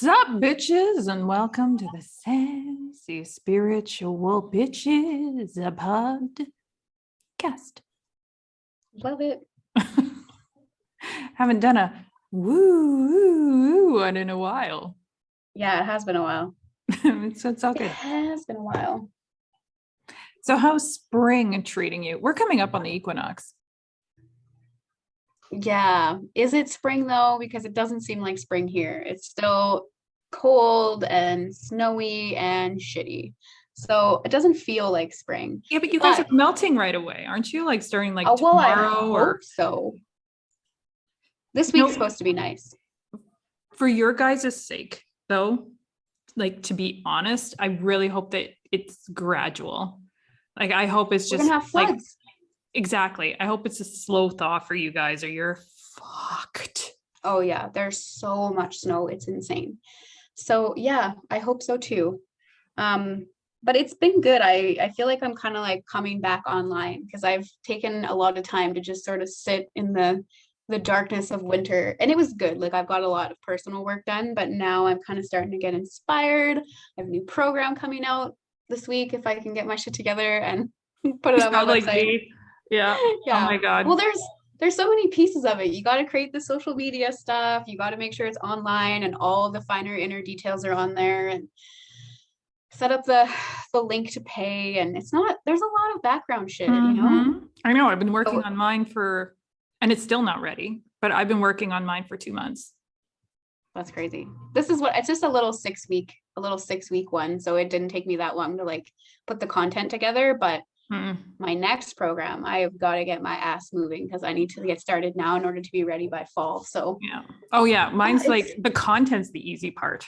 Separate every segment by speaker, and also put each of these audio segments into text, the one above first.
Speaker 1: What's up, bitches? And welcome to the Sassy Spiritual Bitches, a podcast.
Speaker 2: Love it.
Speaker 1: Haven't done a woo one in a while.
Speaker 2: Yeah, it has been a while.
Speaker 1: So it's all good.
Speaker 2: It has been a while.
Speaker 1: So how's spring treating you? We're coming up on the equinox.
Speaker 2: Yeah. Is it spring though? Because it doesn't seem like spring here. It's still cold and snowy and shitty. So it doesn't feel like spring.
Speaker 1: Yeah, but you guys are melting right away, aren't you? Like starting like
Speaker 2: well, I
Speaker 1: tomorrow
Speaker 2: hope so. This week's supposed to be nice.
Speaker 1: For your guys' sake, though, like to be honest, I really hope that it's gradual. Like I hope it's just
Speaker 2: We're gonna have floods.
Speaker 1: Like, exactly. I hope it's a slow thaw for you guys or you're fucked.
Speaker 2: Oh yeah, there's so much snow. It's insane. So yeah, I hope so too. But it's been good. I feel like I'm kind of like coming back online because I've taken a lot of time to just sort of sit in the darkness of winter, and it was good. Like I've got a lot of personal work done, but now I'm kind of starting to get inspired. I have a new program coming out this week if I can get my shit together and put it on my website.
Speaker 1: Yeah.
Speaker 2: Yeah.
Speaker 1: Oh my God.
Speaker 2: Well, there's so many pieces of it. You got to create the social media stuff. You got to make sure it's online and all the finer inner details are on there, and set up the link to pay. And there's a lot of background shit, you know?
Speaker 1: I know. I've been working on mine and it's still not ready, but I've been working on mine for 2 months.
Speaker 2: That's crazy. It's just a little 6 week one. So it didn't take me that long to like put the content together, but my next program, I've got to get my ass moving because I need to get started now in order to be ready by fall. So
Speaker 1: yeah. Oh yeah. Mine's like the content's the easy part.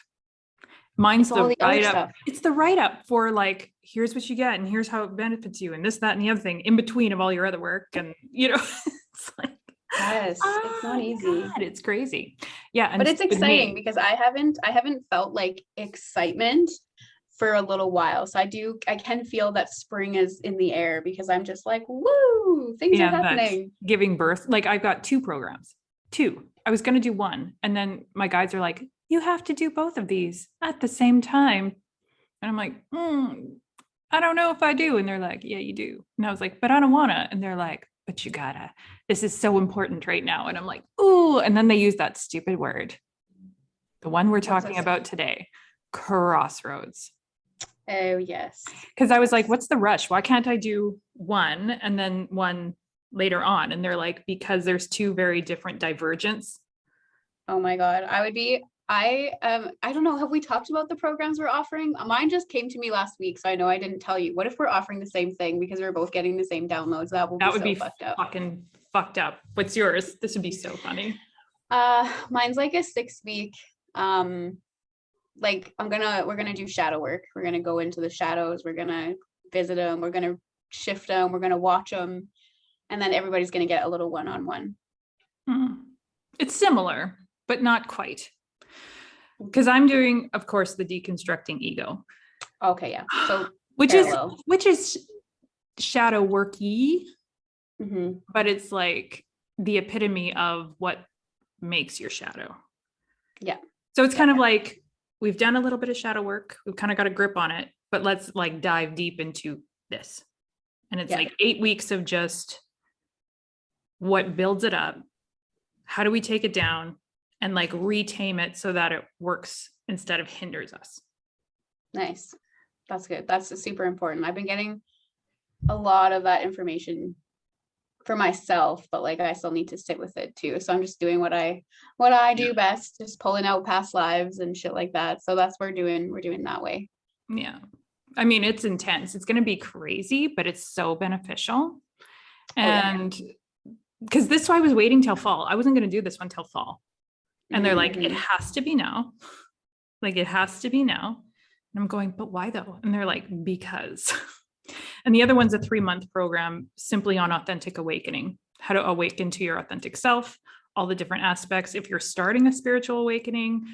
Speaker 1: Mine's the write-up. It's the write-up for like, here's what you get and here's how it benefits you and this, that, and the other thing in between of all your other work. And you know, it's like,
Speaker 2: yes, it's not easy.
Speaker 1: God, it's crazy. Yeah. And
Speaker 2: but it's exciting because I haven't felt like excitement for a little while. So I can feel that spring is in the air because I'm just like, woo, things are happening.
Speaker 1: Giving birth. Like I've got 2 programs. 2. I was going to do one. And then my guides are like, you have to do both of these at the same time. And I'm like, I don't know if I do. And they're like, yeah, you do. And I was like, but I don't want to. And they're like, but you gotta, this is so important right now. And I'm like, ooh. And then they use that stupid word. The one we're talking about today, crossroads.
Speaker 2: Oh, yes.
Speaker 1: Because I was like, what's the rush? Why can't I do one and then one later on? And they're like, because there's 2 very different divergence.
Speaker 2: Oh my God. I don't know. Have we talked about the programs we're offering? Mine just came to me last week, so I know I didn't tell you. What if we're offering the same thing because we're both getting the same downloads? That would be fucked up.
Speaker 1: Fucking fucked up. What's yours? This would be so funny.
Speaker 2: Mine's like a 6-week. Like we're gonna do shadow work. We're gonna go into the shadows. We're gonna visit them. We're gonna shift them. We're gonna watch them, and then everybody's gonna get a little one-on-one.
Speaker 1: It's similar, but not quite. Because I'm doing, of course, the deconstructing ego.
Speaker 2: Okay, yeah. So
Speaker 1: which is shadow worky, but it's like the epitome of what makes your shadow.
Speaker 2: Yeah.
Speaker 1: So it's kind of like we've done a little bit of shadow work. We've kind of got a grip on it, but let's like dive deep into this. And it's like 8 weeks of just what builds it up. How do we take it down? And like retame it so that it works instead of hinders us.
Speaker 2: Nice. That's good. That's super important. I've been getting a lot of that information for myself, but like I still need to sit with it too. So I'm just doing what I do best, just pulling out past lives and shit like that. So that's what we're doing that way.
Speaker 1: Yeah. I mean, it's intense. It's going to be crazy, but it's so beneficial. And because this why I was waiting till fall. I wasn't going to do this one till fall. And they're like, it has to be now. Like, it has to be now. And I'm going, but why though? And they're like, because. And the other one's a 3-month program simply on authentic awakening, how to awaken to your authentic self, all the different aspects. If you're starting a spiritual awakening,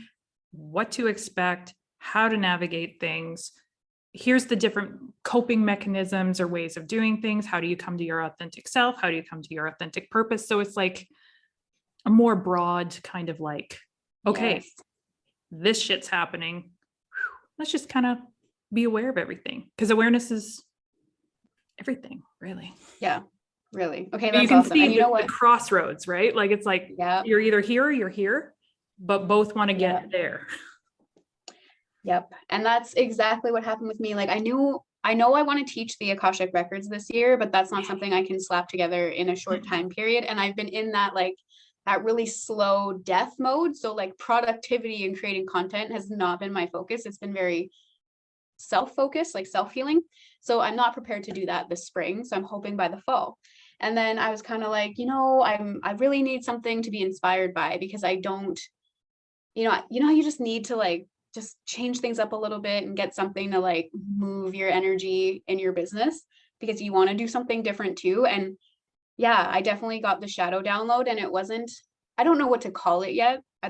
Speaker 1: what to expect, how to navigate things. Here's the different coping mechanisms or ways of doing things. How do you come to your authentic self? How do you come to your authentic purpose? So it's like a more broad kind of like, okay, this shit's happening. Let's just kind of be aware of everything, because awareness is everything, really.
Speaker 2: Yeah, really. Okay,
Speaker 1: But you
Speaker 2: that's
Speaker 1: can
Speaker 2: awesome.
Speaker 1: see
Speaker 2: And you know
Speaker 1: the
Speaker 2: what?
Speaker 1: crossroads, right? Like it's like
Speaker 2: Yeah,
Speaker 1: you're either here or you're here, but both want to
Speaker 2: yeah,
Speaker 1: get there.
Speaker 2: yep. And that's exactly what happened with me. Like I know I want to teach the Akashic records this year, but that's not something I can slap together in a short time period. And I've been in that like that really slow death mode. So like productivity and creating content has not been my focus. It's been very self-focused, like self-healing. So I'm not prepared to do that this spring. So I'm hoping by the fall. And then I was kind of like, I really need something to be inspired by, because I don't, how you just need to like just change things up a little bit and get something to like move your energy in your business, because you want to do something different too. And yeah, I definitely got the shadow download, and it wasn't, I don't know what to call it yet. I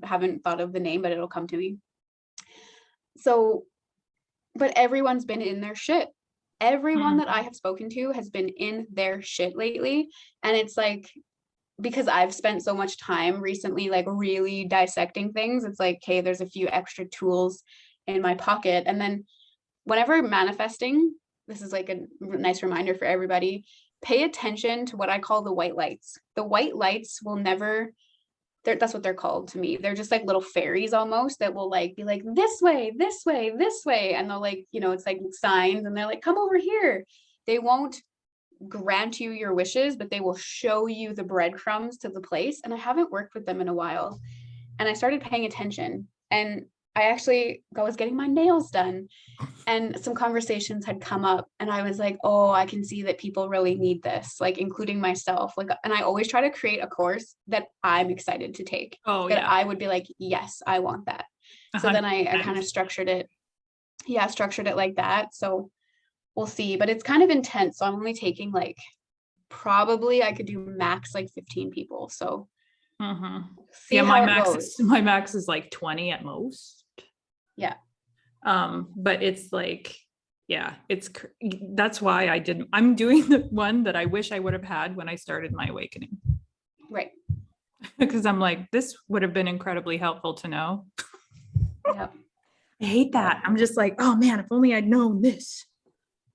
Speaker 2: haven't thought of the name, but it'll come to me. So, but everyone's been in their shit. Everyone that I have spoken to has been in their shit lately. And it's like, because I've spent so much time recently, like really dissecting things, it's like, okay, there's a few extra tools in my pocket. And then whenever manifesting, this is like a nice reminder for everybody, pay attention to what I call the white lights. The white lights will never, that's what they're called to me. They're just like little fairies almost that will like be like, this way, this way, this way. And they'll like, it's like signs, and they're like, come over here. They won't grant you your wishes, but they will show you the breadcrumbs to the place. And I haven't worked with them in a while. And I started paying attention. And I was getting my nails done, and some conversations had come up, and I was like, oh, I can see that people really need this, like including myself. Like, and I always try to create a course that I'm excited to take, that I would be like, yes, I want that. So then I kind of structured it like that. So we'll see, but it's kind of intense. So I'm only taking like, probably I could do max like 15 people. So see how it goes.
Speaker 1: My max is like 20 at most.
Speaker 2: Yeah.
Speaker 1: But it's like, yeah, that's why I'm doing the one that I wish I would have had when I started my awakening.
Speaker 2: Right.
Speaker 1: Because I'm like, this would have been incredibly helpful to know.
Speaker 2: Yep.
Speaker 1: I hate that. I'm just like, oh man, if only I'd known this.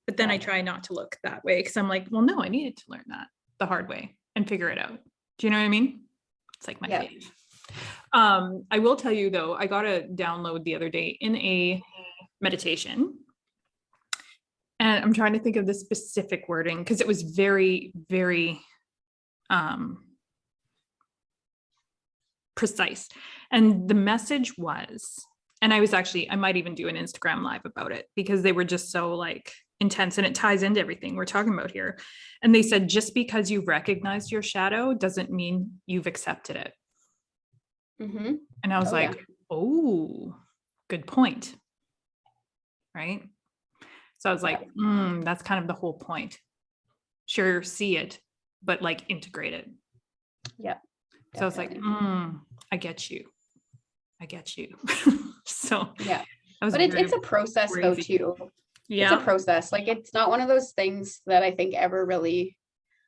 Speaker 1: But then I try not to look that way, because I'm like, well, no, I needed to learn that the hard way and figure it out. Do you know what I mean? It's like my fave. I will tell you though, I got a download the other day in a meditation. And I'm trying to think of the specific wording, because it was very, very precise. And the message was, and I might even do an Instagram live about it, because they were just so like intense, and it ties into everything we're talking about here. And they said, just because you've recognized your shadow doesn't mean you've accepted it. And I was oh, good point. Right. So I was like, that's kind of the whole point. Sure, see it, but like integrate it.
Speaker 2: Yeah.
Speaker 1: So I was like, I get you. So
Speaker 2: yeah. But it's a process though too. Yeah. It's a process. Like, it's not one of those things that I think ever really,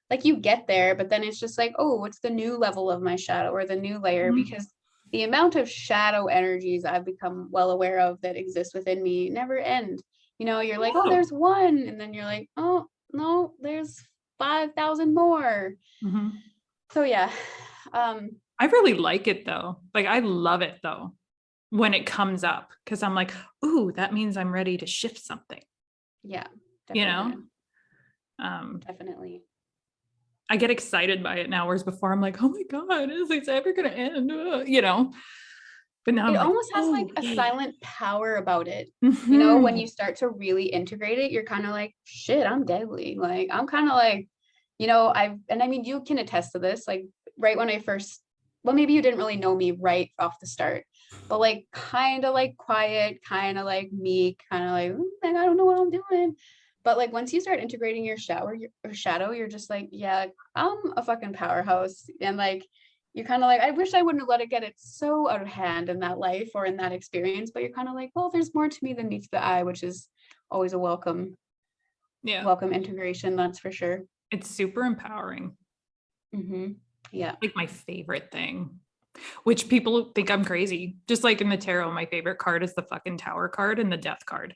Speaker 2: like, you get there, but then it's just like, oh, what's the new level of my shadow, or the new layer? Because the amount of shadow energies I've become well aware of that exist within me never end. You're like, oh, there's one. And then you're like, oh, no, there's 5,000 more. So yeah.
Speaker 1: I really like it though. Like, I love it though, when it comes up, because I'm like, ooh, that means I'm ready to shift something.
Speaker 2: Yeah.
Speaker 1: Definitely.
Speaker 2: Definitely.
Speaker 1: I get excited by it now, whereas before I'm like, oh my God, is this ever going to end? But now
Speaker 2: it
Speaker 1: I'm
Speaker 2: almost has like a silent power about it. When you start to really integrate it, you're kind of like, shit, I'm deadly. Like, I'm kind of like, you can attest to this. Like, right when I first, well, maybe you didn't really know me right off the start, but like, kind of like quiet, kind of like meek, kind of like, I don't know what I'm doing. But like, once you start integrating your shadow, you're just like, yeah, I'm a fucking powerhouse. And like, you're kind of like, I wish I wouldn't have let it get it so out of hand in that life or in that experience. But you're kind of like, well, there's more to me than meets the eye, which is always a welcome integration. That's for sure.
Speaker 1: It's super empowering.
Speaker 2: Yeah.
Speaker 1: Like my favorite thing. which people think I'm crazy. Just like in the tarot, my favorite card is the fucking Tower card and the Death card.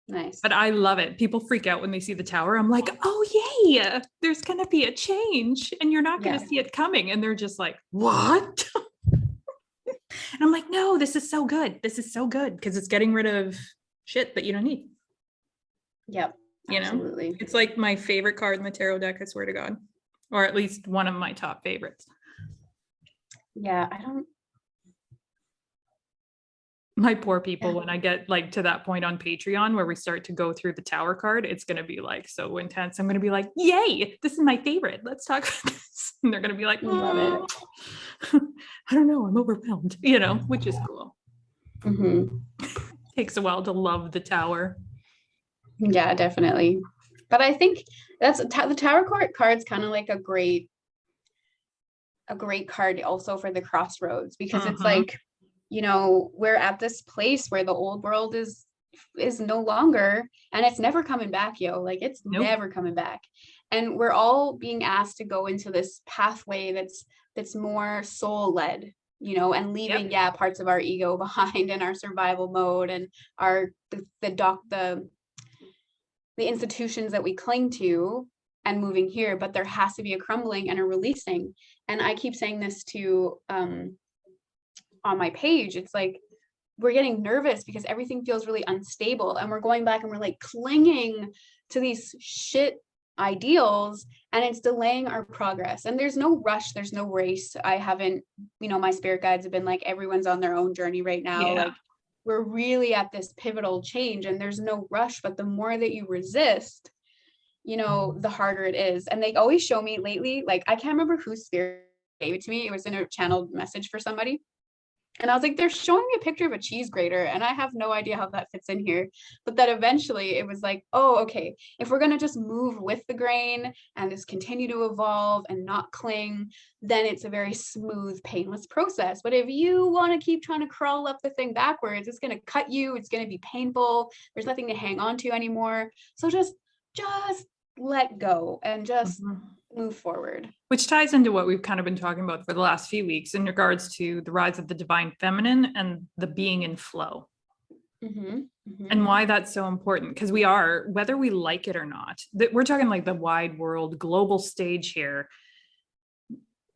Speaker 2: Nice.
Speaker 1: But I love it. People freak out when they see the Tower. I'm like, oh, yay, there's going to be a change and you're not going to see it coming. And they're just like, what? And I'm like, no, this is so good. This is so good because it's getting rid of shit that you don't need.
Speaker 2: Yep.
Speaker 1: You
Speaker 2: absolutely.
Speaker 1: know, it's like my favorite card in the tarot deck, I swear to God, or at least one of my top favorites.
Speaker 2: Yeah,
Speaker 1: My poor people, when I get like to that point on Patreon where we start to go through the Tower card, it's going to be like so intense. I'm going to be like, yay, this is my favorite. Let's talk about this. And they're going to be like,
Speaker 2: love it.
Speaker 1: I don't know. I'm overwhelmed, you know, which is cool.
Speaker 2: Mm-hmm.
Speaker 1: Takes a while to love the Tower.
Speaker 2: Yeah, definitely. But I think that's the Tower card's kind of like a great card also for the Crossroads, because it's like, you know, we're at this place where the old world is no longer, and it's never coming back, yo. Like it's never coming back. And we're all being asked to go into this pathway that's more soul led, you know, and leaving parts of our ego behind and our survival mode and the institutions that we cling to, and moving here. But there has to be a crumbling and a releasing. And I keep saying this to on my page, it's like we're getting nervous because everything feels really unstable, and we're going back and we're like clinging to these shit ideals, and it's delaying our progress. And there's no rush, there's no race. I haven't, you know, my spirit guides have been like, everyone's on their own journey right now. Like we're really at this pivotal change and there's no rush, but the more that you resist, you know, the harder it is. And they always show me lately, like I can't remember whose spirit gave it to me. It was in a channeled message for somebody. And I was like, they're showing me a picture of a cheese grater, and I have no idea how that fits in here. But that eventually it was like, oh, okay, if we're going to just move with the grain and just continue to evolve and not cling, then it's a very smooth, painless process. But if you want to keep trying to crawl up the thing backwards, it's going to cut you. It's going to be painful. There's nothing to hang on to anymore. So just let go and just move forward.
Speaker 1: Which ties into what we've kind of been talking about for the last few weeks in regards to the rise of the divine feminine and the being in flow. And why that's so important, because we are, whether we like it or not, that we're talking like the wide world, global stage here.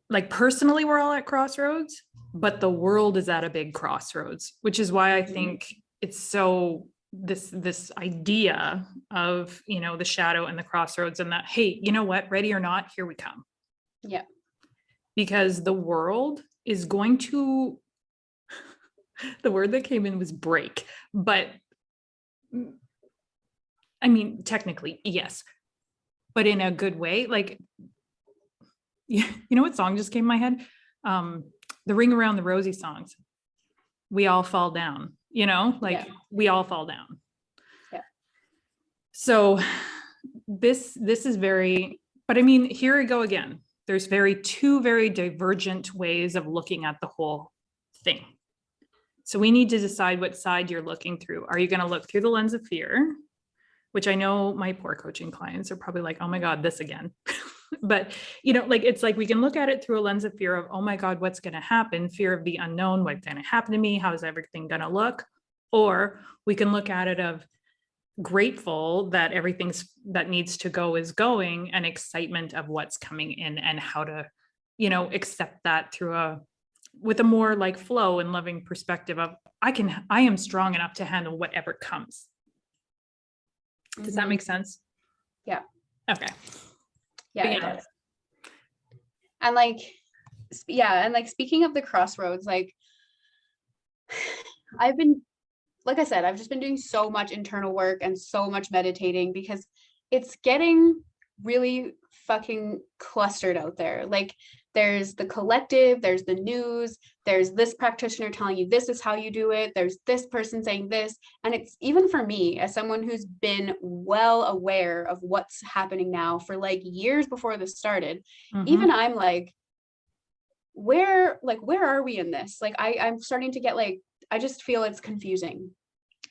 Speaker 1: Like personally, we're all at crossroads, but the world is at a big crossroads, which is why I think it's so this idea of, you know, the shadow and the crossroads, and that, hey, you know what, ready or not, here we come.
Speaker 2: Yeah.
Speaker 1: Because the world is going to, the word that came in was break, but I mean, technically, yes, but in a good way. Like, you know what song just came in my head? The Ring Around the Rosie songs. We all fall down, you know, like we all fall down.
Speaker 2: Yeah.
Speaker 1: So this is very, but I mean, here we go again. There's two very divergent ways of looking at the whole thing. So we need to decide what side you're looking through. Are you going to look through the lens of fear, which I know my poor coaching clients are probably like, oh my God, this again. But, you know, like, it's like, we can look at it through a lens of fear of, oh my God, what's going to happen? Fear of the unknown. What's going to happen to me? How is everything going to look? Or we can look at it of grateful that everything's that needs to go is going, and excitement of what's coming in, and how to, you know, accept that with a more like flow and loving perspective of, I am strong enough to handle whatever comes. Does that make sense?
Speaker 2: Yeah.
Speaker 1: Okay.
Speaker 2: Yeah, it does. And like, speaking of the crossroads, like like I said, I've just been doing so much internal work and so much meditating, because it's getting really fucking clustered out there. Like there's the collective, there's the news, there's this practitioner telling you this is how you do it, there's this person saying this. And it's, even for me as someone who's been well aware of what's happening now for like years before this started, even I'm like, where are we in this? Like I'm starting to get like, I just feel it's confusing.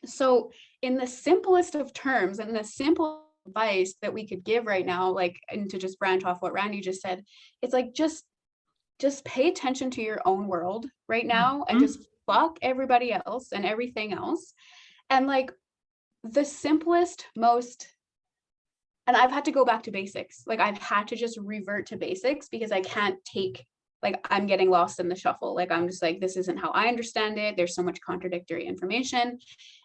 Speaker 2: So in the simplest of terms, and the simple advice that we could give right now, like, and to just branch off what Randy just said, it's like, just just pay attention to your own world right now and
Speaker 1: Mhm.
Speaker 2: just fuck everybody else and everything else. And like the simplest, most, and I've had to go back to basics. Like I've had to just revert to basics because I can't take, like I'm getting lost in the shuffle. Like I'm just like, this isn't how I understand it. There's so much contradictory information.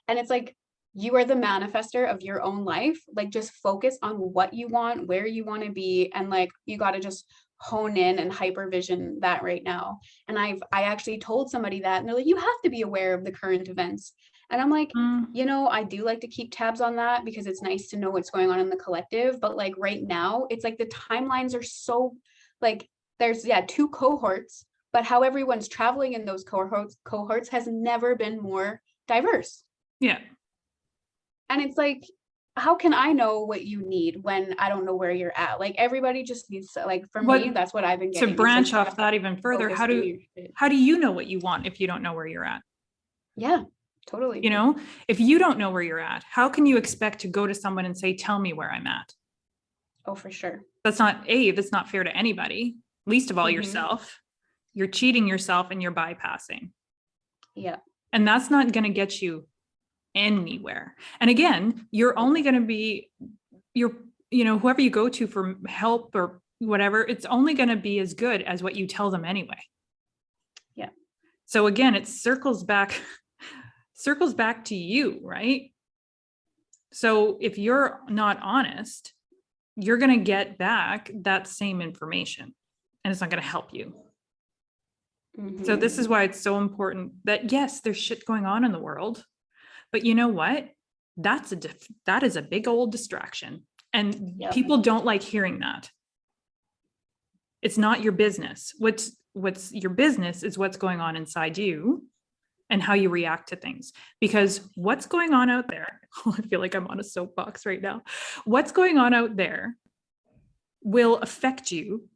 Speaker 2: And it's like, you are the manifester of your own life. Like just focus on what you want, where you want to be. And like, you got to just hone in and hypervision that right now. And I actually told somebody that, and they're like, you have to be aware of the current events. And I'm like,
Speaker 1: Mm.
Speaker 2: you know, I do like to keep tabs on that because it's nice to know what's going on in the collective. But like right now, it's like the timelines are so like there's two cohorts, but how everyone's traveling in those cohorts has never been more diverse.
Speaker 1: Yeah.
Speaker 2: And it's like, how can I know what you need when I don't know where you're at? Like everybody just needs to, like for me,
Speaker 1: What
Speaker 2: that's what I've been
Speaker 1: to
Speaker 2: getting. It's like
Speaker 1: branch off that even further,
Speaker 2: focus, do your shit.
Speaker 1: how do you know what you want if you don't know where you're at?
Speaker 2: Yeah, totally.
Speaker 1: You know, if you don't know where you're at, how can you expect to go to someone and say, tell me where I'm at?
Speaker 2: Oh, for sure.
Speaker 1: That's not fair to anybody, least of all yourself. You're cheating yourself and you're bypassing.
Speaker 2: Yeah.
Speaker 1: And that's not going to get you anywhere. And again, you're only going to be whoever you go to for help or whatever, it's only going to be as good as what you tell them anyway.
Speaker 2: Yeah.
Speaker 1: So again, it circles back to you, right? So if you're not honest, you're going to get back that same information and it's not going to help you. So this is why it's so important that yes, there's shit going on in the world, but you know what? That is a big old distraction. And people don't like hearing that. It's not your business. What's your business is what's going on inside you and how you react to things. Because what's going on out there, I feel like I'm on a soapbox right now. What's going on out there will affect you,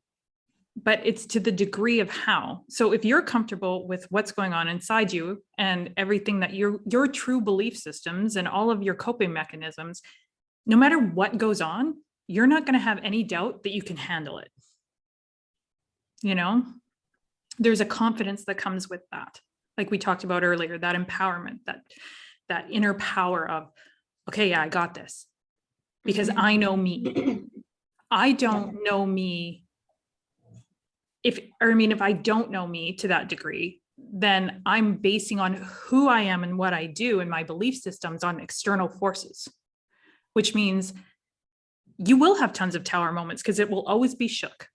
Speaker 1: but it's to the degree of how. So if you're comfortable with what's going on inside you and everything that your true belief systems and all of your coping mechanisms, no matter what goes on, you're not going to have any doubt that you can handle it. You know, there's a confidence that comes with that. Like we talked about earlier, that empowerment, that inner power of, okay, yeah, I got this because I know me. I don't know me. If I don't know me to that degree, then I'm basing on who I am and what I do and my belief systems on external forces, which means you will have tons of tower moments because it will always be shook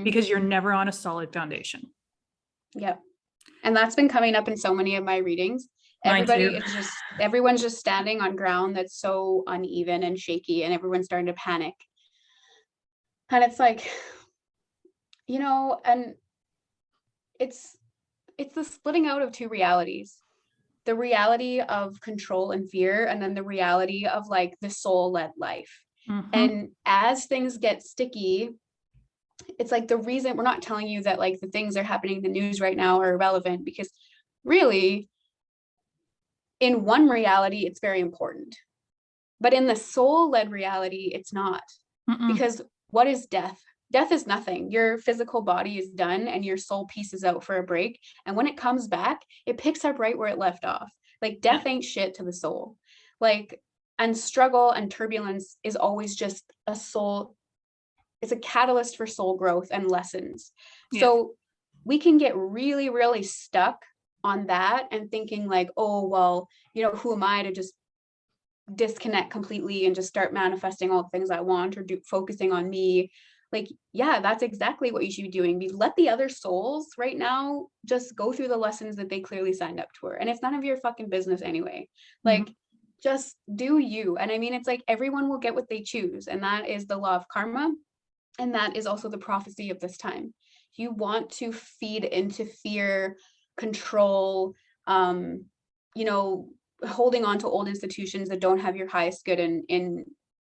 Speaker 1: because you're never on a solid foundation.
Speaker 2: Yeah. And that's been coming up in so many of my readings. Everyone's just standing on ground that's so uneven and shaky and everyone's starting to panic. And it's like, you know, and it's the splitting out of two realities. The reality of control and fear, and then the reality of like the soul-led life. And as things get sticky, it's like the reason we're not telling you that like the things that are happening in the news right now are irrelevant, because really in one reality it's very important, but in the soul-led reality it's not. Because what is death? Death is nothing. Your physical body is done and your soul pieces out for a break, and when it comes back it picks up right where it left off. Like death ain't shit to the soul. Like, and struggle and turbulence is always just a soul. It's a catalyst for soul growth and lessons. So we can get really, really stuck on that and thinking like, oh, well, you know, who am I to just disconnect completely and just start manifesting all the things I want, or focusing on me. Like, yeah, that's exactly what you should be doing. Let the other souls right now just go through the lessons that they clearly signed up for. And it's none of your fucking business anyway. Like, just do you. And I mean, it's like everyone will get what they choose. And that is the law of karma. And that is also the prophecy of this time. You want to feed into fear, control, you know, holding on to old institutions that don't have your highest good in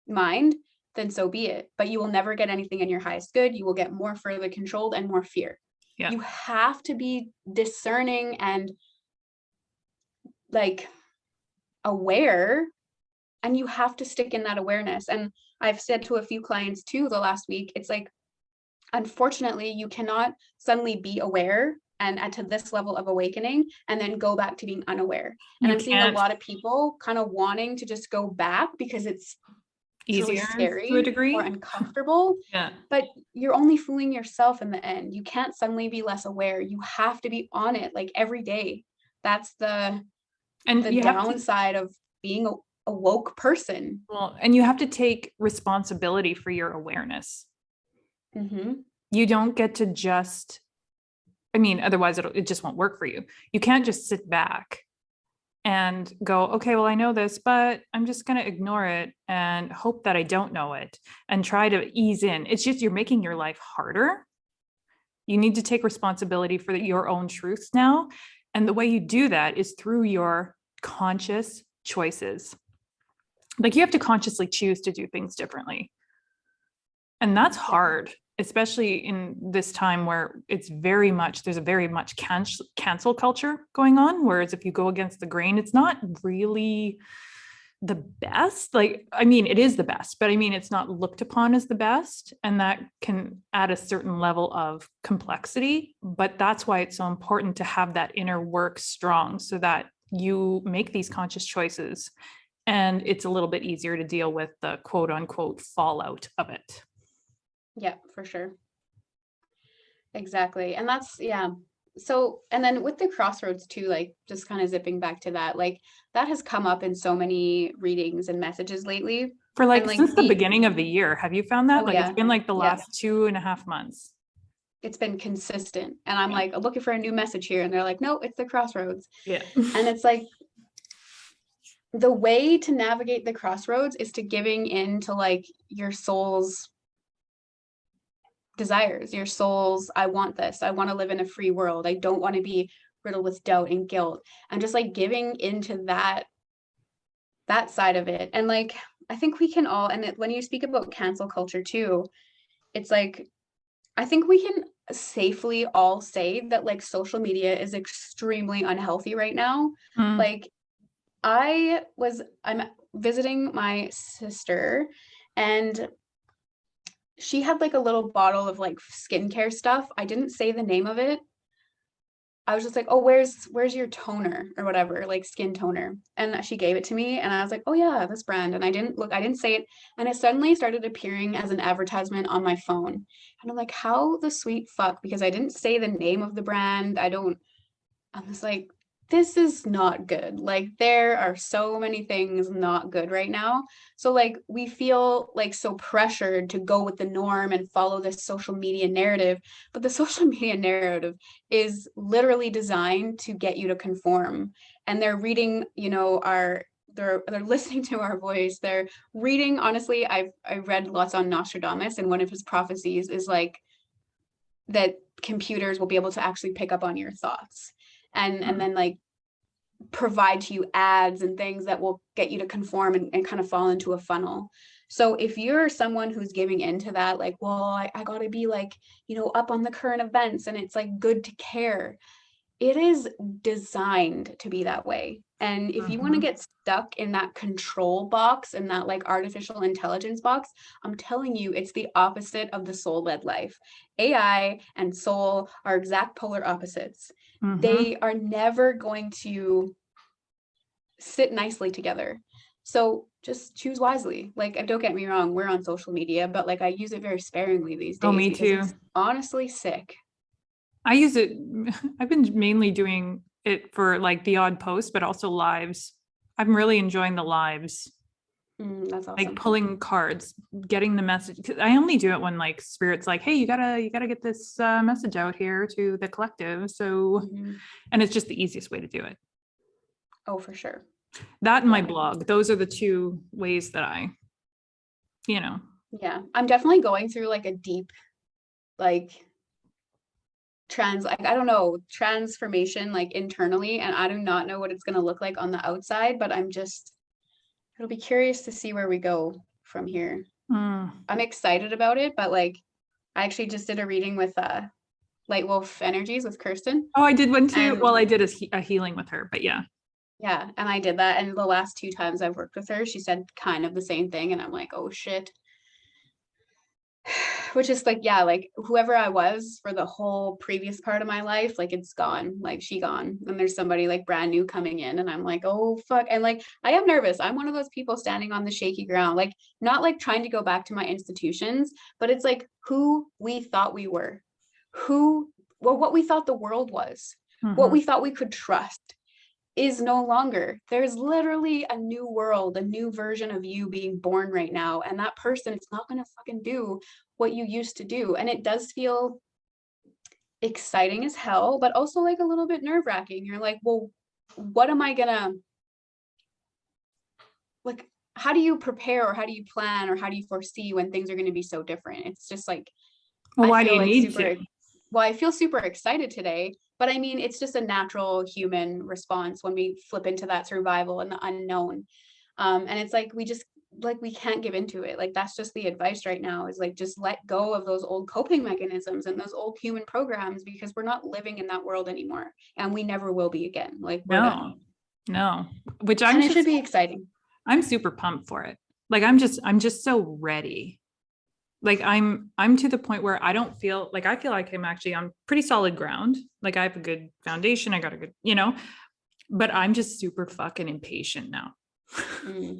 Speaker 2: mind, then so be it. But you will never get anything in your highest good. You will get more further controlled and more fear. You have to be discerning and like aware, and you have to stick in that awareness. And I've said to a few clients too the last week, it's like, unfortunately, you cannot suddenly be aware and at to this level of awakening and then go back to being unaware. And
Speaker 1: You
Speaker 2: I'm seeing a
Speaker 1: can't.
Speaker 2: lot of people kind of wanting to just go back because it's really
Speaker 1: Easier to a
Speaker 2: scary
Speaker 1: degree.
Speaker 2: or uncomfortable.
Speaker 1: Yeah.
Speaker 2: But you're only fooling yourself in the end. You can't suddenly be less aware. You have to be on it like every day. That's the
Speaker 1: And you have to,
Speaker 2: downside of being a woke person.
Speaker 1: well, and you have to take responsibility for your awareness.
Speaker 2: Mm-hmm.
Speaker 1: You don't get to just, I mean, otherwise it just won't work for you. You can't just sit back and go, okay, well, I know this, but I'm just going to ignore it and hope that I don't know it and try to ease in. It's just, you're making your life harder. You need to take responsibility for your own truths now. And the way you do that is through your conscious choices. Like you have to consciously choose to do things differently. And that's hard, especially in this time where it's very much, there's a very much cancel culture going on. Whereas if you go against the grain, it's not really the best. Like, I mean, it is the best, but I mean, it's not looked upon as the best. And that can add a certain level of complexity. But that's why it's so important to have that inner work strong so that you make these conscious choices. And it's a little bit easier to deal with the quote unquote fallout of it.
Speaker 2: Yeah, for sure. Exactly. And that's, yeah. So, and then with the Crossroads too, like just kind of zipping back to that, like that has come up in so many readings and messages lately.
Speaker 1: For
Speaker 2: And
Speaker 1: like
Speaker 2: like
Speaker 1: since the beginning of the year, have you found that?
Speaker 2: oh
Speaker 1: Like it's
Speaker 2: yeah,
Speaker 1: been like the
Speaker 2: yeah,
Speaker 1: last 2.5 months.
Speaker 2: it's been consistent. And I'm
Speaker 1: Yeah.
Speaker 2: like, I'm looking for a new message here. And they're like, no, it's the Crossroads.
Speaker 1: Yeah.
Speaker 2: And it's like the way to navigate the Crossroads is to giving in to like your soul's desires, your soul's, I want this. I want to live in a free world. I don't want to be riddled with doubt and guilt. And just like giving into that side of it. And like I think we can all, and when you speak about cancel culture too, it's like I think we can safely all say that like social media is extremely unhealthy right now.
Speaker 1: Mm.
Speaker 2: Like I'm visiting my sister and she had like a little bottle of like skincare stuff. I didn't say the name of it. I was just like, "Oh, where's your toner or whatever, like skin toner?" And she gave it to me and I was like, "Oh yeah, this brand." And I didn't say it and it suddenly started appearing as an advertisement on my phone. And I'm like, "How the sweet fuck?" Because I didn't say the name of the brand. I'm just like, this is not good. Like there are so many things not good right now. So like we feel like so pressured to go with the norm and follow this social media narrative, but the social media narrative is literally designed to get you to conform. And they're reading, they're listening to our voice. They're reading, honestly, I read lots on Nostradamus, and one of his prophecies is like that computers will be able to actually pick up on your thoughts and then like provide to you ads and things that will get you to conform and kind of fall into a funnel. So if you're someone who's giving into that, like, well, I gotta be like, up on the current events and it's like good to care. It is designed to be that way. And if you want to
Speaker 1: Mhm.
Speaker 2: get stuck in that control box and that like artificial intelligence box, I'm telling you, it's the opposite of the soul-led life. AI and soul are exact polar opposites.
Speaker 1: Mhm.
Speaker 2: They are never going to sit nicely together. So just choose wisely. Like, don't get me wrong, we're on social media, but like I use it very sparingly these
Speaker 1: Oh,
Speaker 2: days
Speaker 1: me
Speaker 2: because
Speaker 1: too.
Speaker 2: it's honestly sick.
Speaker 1: I use it. I've been mainly doing it for like the odd post, but also lives. I'm really enjoying the lives,
Speaker 2: That's
Speaker 1: like
Speaker 2: awesome.
Speaker 1: pulling cards, getting the message. 'Cause I only do it when like spirit's like, hey, you gotta get this message out here to the collective. So,
Speaker 2: Mhm.
Speaker 1: and it's just the easiest way to do it.
Speaker 2: Oh, for sure.
Speaker 1: That and my
Speaker 2: Yeah.
Speaker 1: blog. Those are the two ways that I, you know.
Speaker 2: Yeah. I'm definitely going through like a deep, like like I don't know, transformation like internally. And I do not know what it's gonna look like on the outside, but it'll be curious to see where we go from here.
Speaker 1: Mm.
Speaker 2: I'm excited about it, but like I actually just did a reading with Light Wolf Energies with Kirsten.
Speaker 1: Oh, I did one too.
Speaker 2: And
Speaker 1: Well, I did a healing with her, but yeah.
Speaker 2: yeah, and I did that. And the last two times I've worked with her, she said kind of the same thing. And I'm like, oh shit. which is like, yeah, like whoever I was for the whole previous part of my life, like it's gone, like she gone. And there's somebody like brand new coming in and I'm like, oh fuck. And like, I am nervous. I'm one of those people standing on the shaky ground, like not like trying to go back to my institutions, but it's like who we thought we were, what we thought the world was, what we thought we could trust is no longer. There's literally a new world, a new version of you being born right now. And that person, it's not going to fucking do what you used to do. And it does feel exciting as hell, but also like a little bit nerve-wracking. You're like, well, what am I gonna, like, how do you prepare or how do you plan or how do you foresee when things are going to be so different? It's just like,
Speaker 1: Well, why
Speaker 2: I
Speaker 1: do
Speaker 2: feel
Speaker 1: you
Speaker 2: like
Speaker 1: need
Speaker 2: super,
Speaker 1: to?
Speaker 2: well, I feel super excited today, but I mean, it's just a natural human response when we flip into that survival and the unknown. And it's like, we can't give into it. Like, that's just the advice right now is like, just let go of those old coping mechanisms and those old human programs, because we're not living in that world anymore. And we never will be again. Like, we're done.
Speaker 1: No, which
Speaker 2: And it should be exciting.
Speaker 1: I'm super pumped for it. Like, I'm just so ready. Like I'm to the point where I don't feel like, I feel like I'm actually on pretty solid ground. Like I have a good foundation. I got a good, but I'm just super fucking impatient now.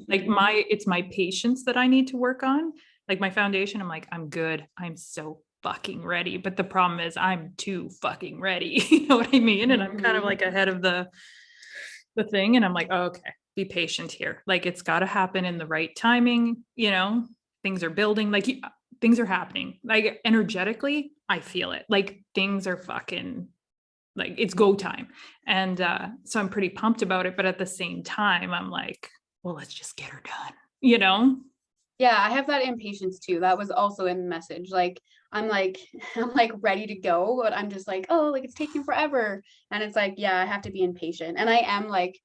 Speaker 1: Like it's my patience that I need to work on. Like my foundation, I'm like, I'm good. I'm so fucking ready. But the problem is I'm too fucking ready. You know what I mean? And I'm kind of like ahead of the thing. And I'm like, oh, okay, be patient here. Like it's got to happen in the right timing. Things are building, like things are happening. Like energetically, I feel it. Like things are fucking, like it's go time. And so I'm pretty pumped about it. But at the same time, I'm like, well, let's just get her done.
Speaker 2: Yeah, I have that impatience too. That was also in the message. Like, I'm like ready to go, but I'm just like, oh, like it's taking forever. And it's like, yeah, I have to be impatient. And I am like,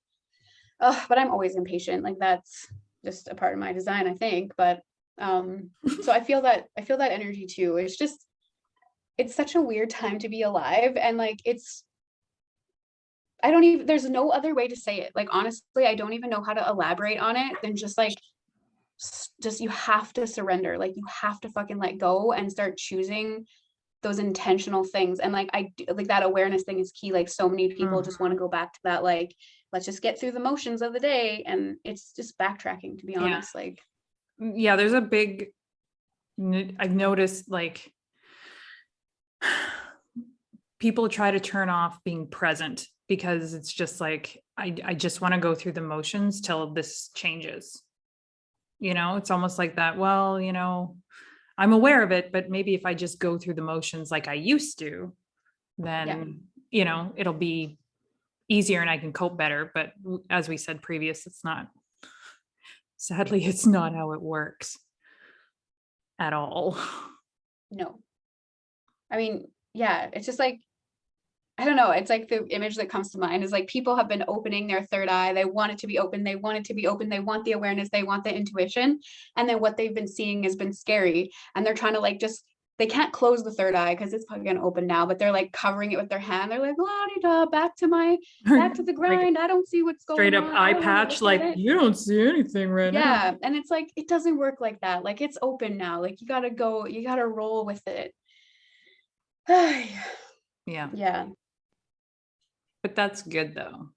Speaker 2: oh, but I'm always impatient. Like that's just a part of my design, I think. But so I feel that energy too. It's such a weird time to be alive. And like there's no other way to say it. Like honestly, I don't even know how to elaborate on it than just you have to surrender. Like you have to fucking let go and start choosing those intentional things. And like like that awareness thing is key. Like so many people just want to go back to that, like, let's just get through the motions of the day. And it's just backtracking, to be honest. Like,
Speaker 1: yeah, there's a big, I've noticed like people try to turn off being present because it's just like, I just want to go through the motions till this changes. It's almost like that. Well, I'm aware of it, but maybe if I just go through the motions like I used to, then, it'll be easier and I can cope better. But as we said previous, sadly, it's not how it works at all.
Speaker 2: No. I mean, yeah, it's just like, I don't know. It's like the image that comes to mind is like people have been opening their third eye. They want it to be open. They want it to be open. They want the awareness. They want the intuition. And then what they've been seeing has been scary. And they're trying to like they can't close the third eye because it's fucking open now, but they're like covering it with their hand. They're like, la-di-da, back to the grind. I don't see what's going on.
Speaker 1: Straight up eye patch, like you don't see anything right now.
Speaker 2: Yeah. And it's like, it doesn't work like that. Like it's open now. Like you got to roll with it.
Speaker 1: Yeah.
Speaker 2: Yeah.
Speaker 1: But that's good though,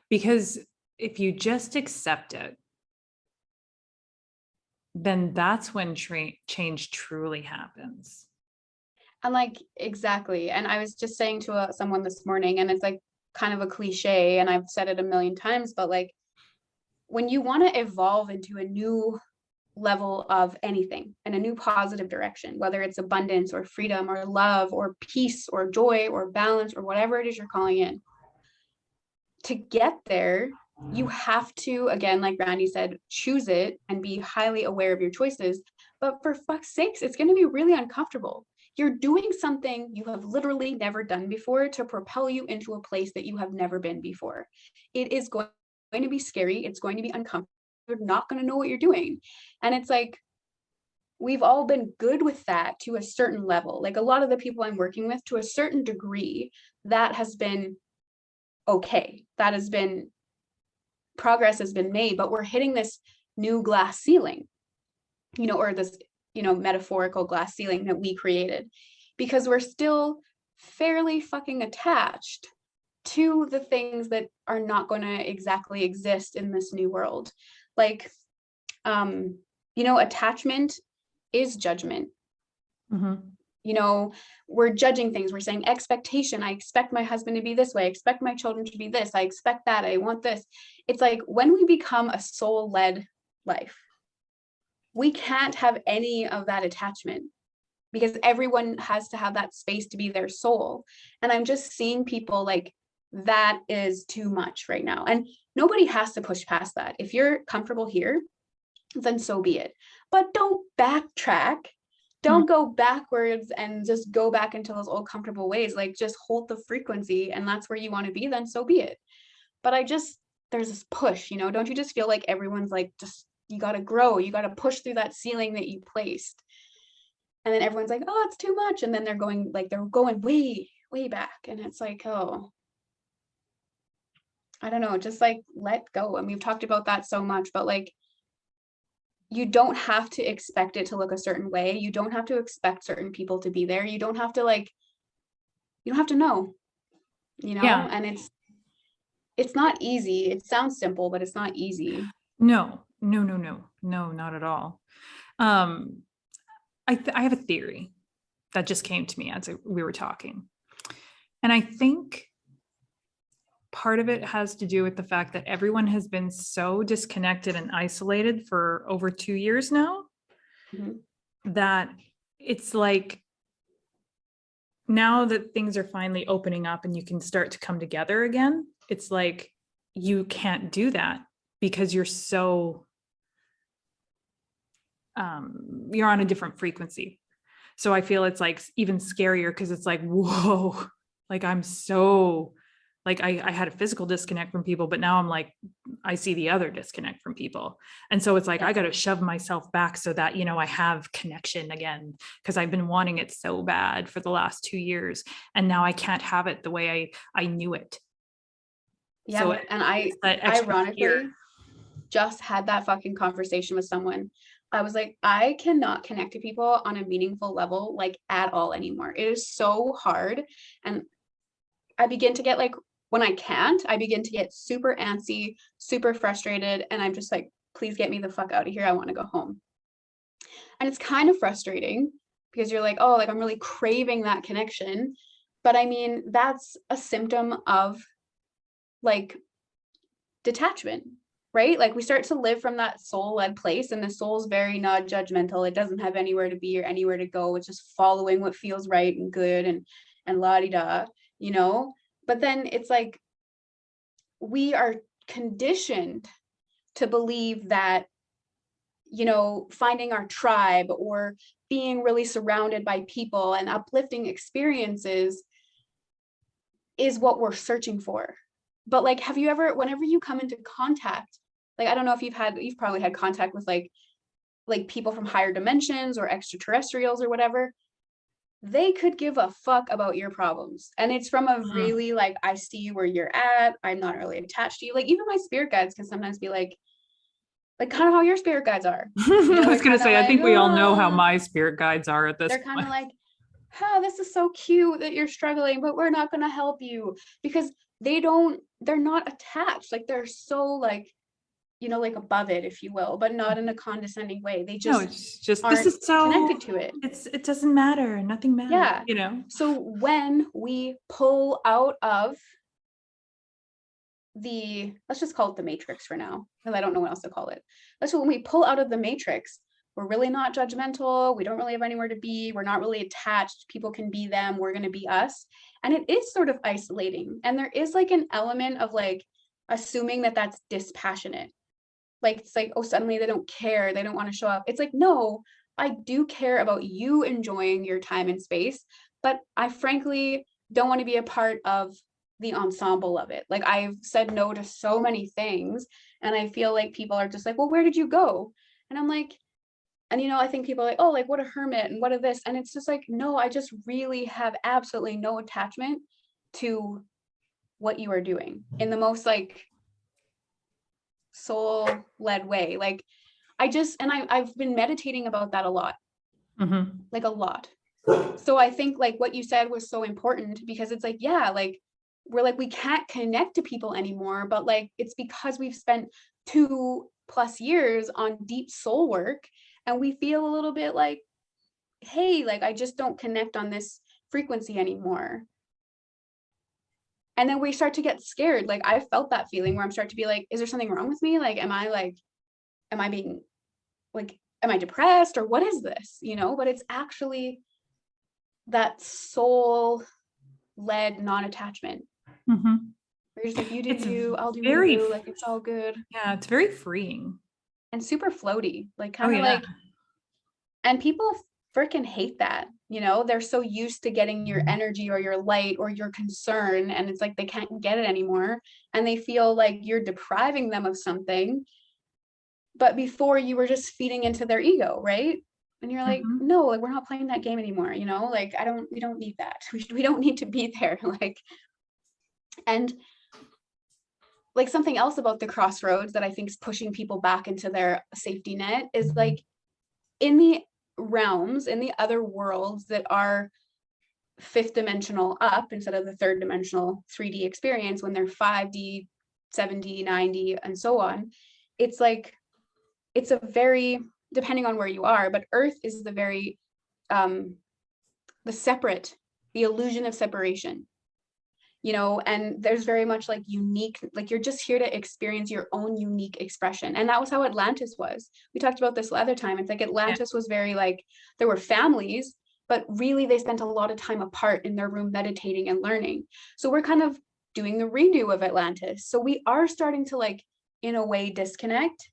Speaker 1: because if you just accept it, then that's when change truly happens.
Speaker 2: And like, exactly. And I was just saying to someone this morning, and it's like kind of a cliche, and I've said it a million times, but like when you want to evolve into a new level of anything in a new positive direction, whether it's abundance or freedom or love or peace or joy or balance or whatever it is you're calling in, to get there, you have to, again, like Randy said, choose it and be highly aware of your choices. But for fuck's sakes, it's going to be really uncomfortable. You're doing something you have literally never done before to propel you into a place that you have never been before. It is going to be scary. It's going to be uncomfortable. You're not going to know what you're doing. And it's like, we've all been good with that to a certain level. Like a lot of the people I'm working with, to a certain degree, that has been okay. Progress has been made, but we're hitting this new glass ceiling, or this metaphorical glass ceiling that we created, because we're still fairly fucking attached to the things that are not going to exactly exist in this new world. Like, attachment is judgment. We're judging things. We're saying expectation. I expect my husband to be this way. I expect my children to be this. I expect that. I want this. It's like when we become a soul-led life, we can't have any of that attachment, because everyone has to have that space to be their soul. And I'm just seeing people like, that is too much right now. And nobody has to push past that. If you're comfortable here, then so be it. But don't backtrack. Don't go backwards and just go back into those old comfortable ways. Like, just hold the frequency, and that's where you want to be, then so be it. But there's this push, don't you just feel like everyone's like, just, you got to grow, you got to push through that ceiling that you placed. And then everyone's like, oh, it's too much. And then they're going way, way back. And it's like, oh, I don't know, just like let go. And we've talked about that so much, but like, you don't have to expect it to look a certain way. You don't have to expect certain people to be there. You don't have to know,
Speaker 1: Yeah.
Speaker 2: and it's not easy. It sounds simple, but it's not easy.
Speaker 1: No, not at all. I have a theory that just came to me as we were talking. And I think part of it has to do with the fact that everyone has been so disconnected and isolated for over 2 years now, that it's like, now that things are finally opening up and you can start to come together again, it's like, you can't do that because you're so, you're on a different frequency. So I feel it's like even scarier, because it's like, whoa, like I'm so, like I had a physical disconnect from people, but now I'm like, I see the other disconnect from people. And so it's like, I got to shove myself back so that, I have connection again, because I've been wanting it so bad for the last 2 years. And now I can't have it the way I knew it.
Speaker 2: Yeah.
Speaker 1: So
Speaker 2: and I ironically just had that fucking conversation with someone. I was like, I cannot connect to people on a meaningful level, like at all anymore. It is so hard. And I begin to get like, when I can't, I begin to get super antsy, super frustrated. And I'm just like, please get me the fuck out of here. I want to go home. And it's kind of frustrating, because you're like, oh, like I'm really craving that connection. But I mean, that's a symptom of like detachment, right? Like we start to live from that soul-led place, and the soul's very not judgmental. It doesn't have anywhere to be or anywhere to go. It's just following what feels right and good and la-di-da, But then it's like, we are conditioned to believe that, finding our tribe or being really surrounded by people and uplifting experiences is what we're searching for. But like, have you ever, whenever you come into contact, like, I don't know if you've probably had contact with like people from higher dimensions or extraterrestrials or whatever, they could give a fuck about your problems. And it's from a really like, I see you where you're at. I'm not really attached to you. Like even my spirit guides can sometimes be like kind of how your spirit guides are.
Speaker 1: I was going to say, like, I think we all know how my spirit guides are at this
Speaker 2: point. They're kind of like, oh, this is so cute that you're struggling, but we're not going to help you, because they're not attached. Like they're so like, like above it, if you will, but not in a condescending way. They just,
Speaker 1: it's just,
Speaker 2: aren't
Speaker 1: this is so
Speaker 2: connected to it.
Speaker 1: It doesn't matter. Nothing matters.
Speaker 2: Yeah. So when we pull out of let's just call it the matrix for now, because I don't know what else to call it. When we pull out of the matrix, we're really not judgmental. We don't really have anywhere to be. We're not really attached. People can be them. We're going to be us. And it is sort of isolating. And there is like an element of like assuming that that's dispassionate. Like, it's like, oh, suddenly they don't care. They don't want to show up. It's like, no, I do care about you enjoying your time and space, but I frankly don't want to be a part of the ensemble of it. Like I've said no to so many things, and I feel like people are just like, well, where did you go? And I'm like, and I think people are like, oh, like what a hermit and what a this. And it's just like, no, I just really have absolutely no attachment to what you are doing in the most like soul-led way. Like I've been meditating about that a lot. like a lot. So I think like what you said was so important, because it's like, yeah, like we're like, we can't connect to people anymore, but like, it's because we've spent 2+ years on deep soul work, and we feel a little bit like, hey, like I just don't connect on this frequency anymore. And then we start to get scared. Like I felt that feeling where I'm starting to be like, is there something wrong with me? Like, am I being like, am I depressed, or what is this? You know, but it's actually that soul led non-attachment. We're just like, you do
Speaker 1: It's
Speaker 2: you, I'll do me,
Speaker 1: very,
Speaker 2: boo. Like it's all good.
Speaker 1: yeah, it's very freeing.
Speaker 2: And super floaty, like
Speaker 1: Oh
Speaker 2: kind of
Speaker 1: yeah.
Speaker 2: like, and people freaking hate that, you know, they're so used to getting your energy or your light or your concern, and it's like they can't get it anymore, and they feel like you're depriving them of something. But before, you were just feeding into their ego, right? And you're like, no, like we're not playing that game anymore, you know, like we don't need that. We don't need to be there. Like, and like something else about the crossroads that I think is pushing people back into their safety net is like, in the realms, in the other worlds that are 5th dimensional up instead of the 3rd dimensional 3D experience, when they're 5D, 7D, 9D, and so on, it's like, it's a very, depending on where you are, but Earth is the very, the illusion of separation, you know, and there's very much like unique, like you're just here to experience your own unique expression. And that was how Atlantis was. We talked about this the other time. It's like Atlantis was very like, there were families, but really they spent a lot of time apart in their room meditating and learning. So we're kind of doing the redo of Atlantis. So we are starting to like, in a way, disconnect.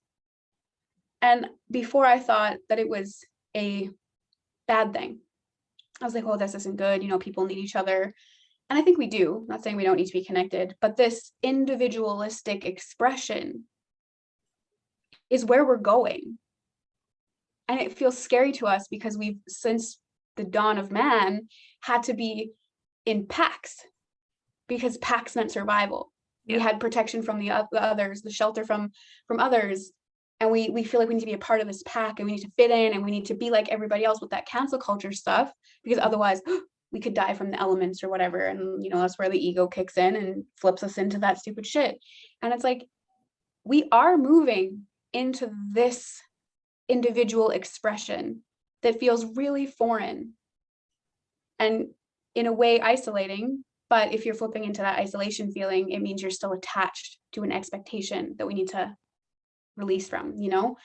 Speaker 2: And before, I thought that it was a bad thing. I was like, oh, this isn't good. You know, people need each other. And I think we do. I'm not saying we don't need to be connected, but this individualistic expression is where we're going. And it feels scary to us because we've, since the dawn of man, had to be in packs, because packs meant survival. We had protection from the others, the shelter from others. And we feel like we need to be a part of this pack, and we need to fit in, and we need to be like everybody else with that cancel culture stuff, because otherwise we could die from the elements or whatever. And, you know, that's where the ego kicks in and flips us into that stupid shit. And it's like, we are moving into this individual expression that feels really foreign and in a way isolating. But if you're flipping into that isolation feeling, it means you're still attached to an expectation that we need to release from, you know?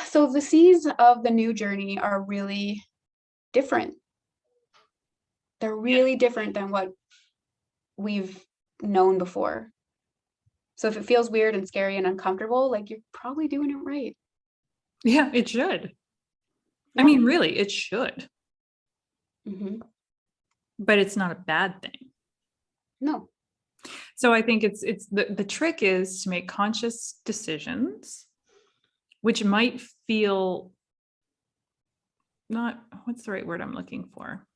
Speaker 2: So the seas of the new journey are really different. They're really different than what we've known before. So if it feels weird and scary and uncomfortable, like, you're probably doing it right.
Speaker 1: Yeah, it should.
Speaker 2: Yeah.
Speaker 1: I mean, really, it should.
Speaker 2: Mm-hmm.
Speaker 1: But it's not a bad thing.
Speaker 2: No.
Speaker 1: So I think it's the trick is to make conscious decisions, which might feel not, what's the right word I'm looking for?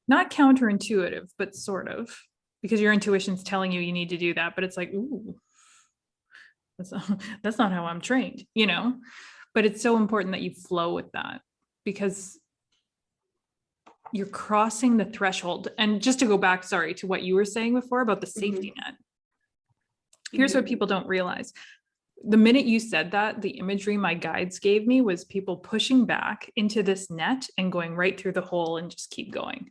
Speaker 1: Not counterintuitive, but sort of, because your intuition's telling you need to do that, but it's like, ooh, that's not how I'm trained, you know? But it's so important that you flow with that, because you're crossing the threshold. And just to go back, sorry, to what you were saying before about the safety net. Here's what people don't realize. The minute you said that, the imagery my guides gave me was people pushing back into this net and going right through the hole and just keep going.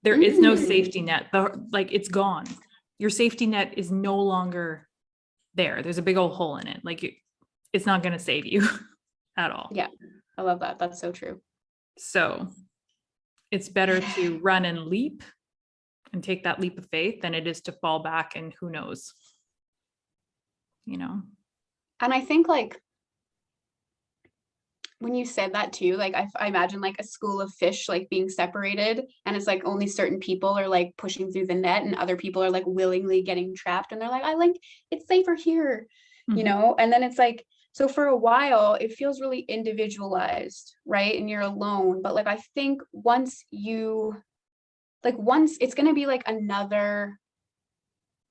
Speaker 1: There is no safety net. Like, it's gone. Your safety net is no longer there. There's a big old hole in it. Like, it's not going to save you at all.
Speaker 2: Yeah, I love that. That's so true.
Speaker 1: So it's better to run and leap and take that leap of faith than it is to fall back and who knows, you know?
Speaker 2: And I think, like, when you said that too, like, I imagine like a school of fish, like, being separated, and it's like only certain people are like pushing through the net and other people are like willingly getting trapped, and they're like, I like, it's safer here, you know? And then it's like, so for a while it feels really individualized, right? And you're alone. But like, I think once it's going to be like another,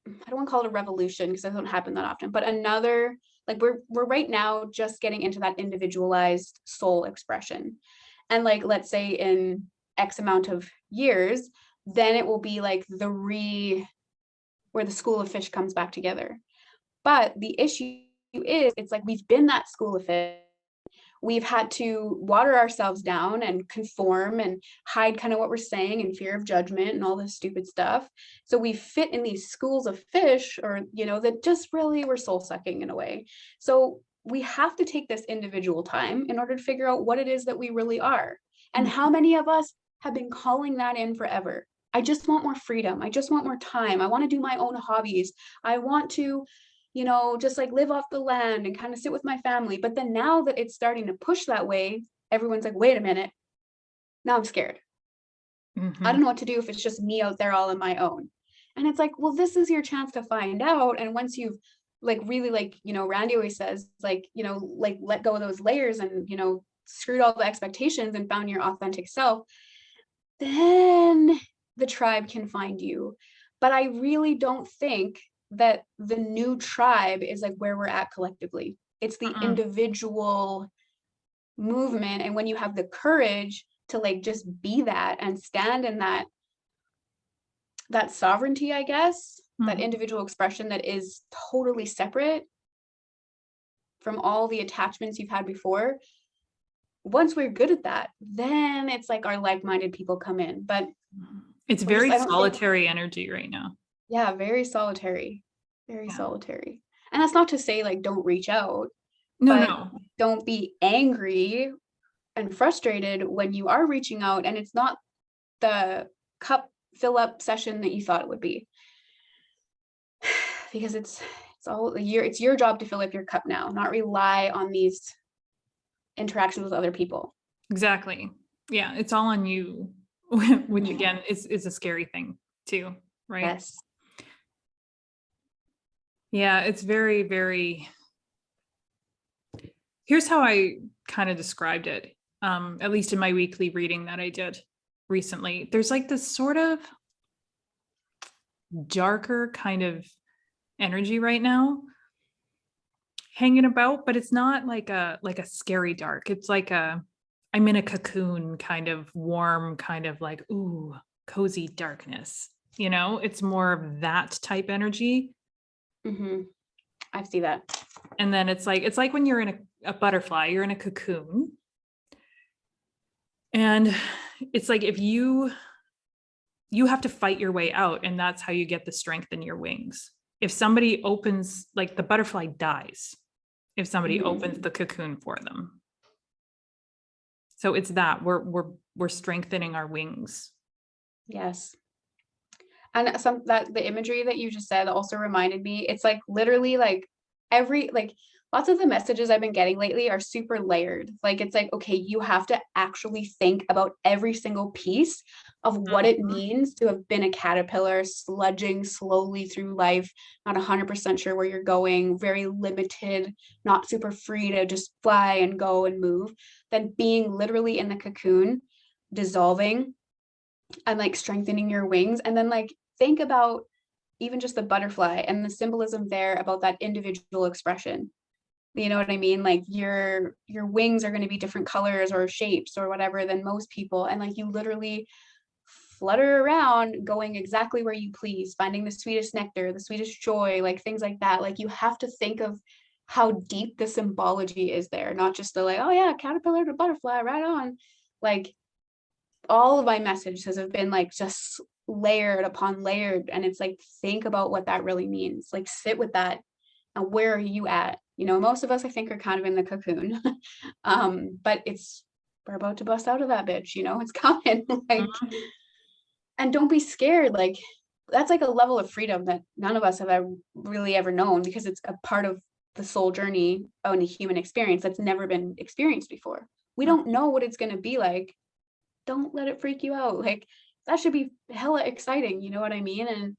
Speaker 2: I don't want to call it a revolution because it doesn't happen that often, but another Like we're right now just getting into that individualized soul expression. And like, let's say in X amount of years, then it will be like where the school of fish comes back together. But the issue is, it's like we've been that school of fish. We've had to water ourselves down and conform and hide kind of what we're saying in fear of judgment and all this stupid stuff. So we fit in these schools of fish, or, you know, that just really were soul sucking in a way. So we have to take this individual time in order to figure out what it is that we really are. And how many of us have been calling that in forever? I just want more freedom. I just want more time. I want to do my own hobbies. I want to, you know, just like live off the land and kind of sit with my family. But then now that it's starting to push that way, everyone's like, wait a minute, now I'm scared. I don't know what to do if it's just me out there all on my own. And it's like, well, this is your chance to find out. And once you've like really, like, you know, Randy always says, like, you know, like let go of those layers and, you know, screwed all the expectations and found your authentic self, then the tribe can find you. But I really don't think that the new tribe is like where we're at collectively. It's the individual movement. And when you have the courage to like just be that and stand in that sovereignty, I guess, that individual expression that is totally separate from all the attachments you've had before. Once we're good at that, then it's like our like-minded people come in. But
Speaker 1: it's very solitary energy right now.
Speaker 2: Yeah, very solitary. Very solitary. And that's not to say like don't reach out. No. Don't be angry and frustrated when you are reaching out and it's not the cup fill up session that you thought it would be. Because it's your job to fill up your cup now, not rely on these interactions with other people.
Speaker 1: Exactly. Yeah, it's all on you, which again is a scary thing too, right?
Speaker 2: Yes.
Speaker 1: Yeah, it's very, very, here's how I kind of described it, at least in my weekly reading that I did recently. There's like this sort of darker kind of energy right now hanging about, but it's not like a scary dark. It's like I'm in a cocoon kind of warm, kind of like, ooh, cozy darkness. You know, it's more of that type energy.
Speaker 2: I see that.
Speaker 1: And then it's like when you're in a butterfly, you're in a cocoon. And it's like if you have to fight your way out, and that's how you get the strength in your wings. If somebody opens, like the butterfly dies if somebody opens the cocoon for them. So it's that we're strengthening our wings.
Speaker 2: Yes. And the imagery that you just said also reminded me, it's like literally like lots of the messages I've been getting lately are super layered. Like, it's like, okay, you have to actually think about every single piece of what it means to have been a caterpillar sludging slowly through life, not 100% sure where you're going, very limited, not super free to just fly and go and move, then being literally in the cocoon, dissolving and like strengthening your wings. And then like think about even just the butterfly and the symbolism there about that individual expression. You know what I mean? Like your wings are going to be different colors or shapes or whatever than most people. And like you literally flutter around going exactly where you please, finding the sweetest nectar, the sweetest joy, like things like that. Like you have to think of how deep the symbology is there, not just the like, oh yeah, caterpillar to butterfly, right on. Like all of my messages have been like just layered upon layered. And it's like, think about what that really means. Like sit with that. And where are you at? You know, most of us, I think, are kind of in the cocoon. But we're about to bust out of that bitch, you know, it's coming. Like, and don't be scared. Like, that's like a level of freedom that none of us have ever known, because it's a part of the soul journey on a human experience that's never been experienced before. We don't know what it's going to be like. Don't let it freak you out. Like, that should be hella exciting. You know what I mean? And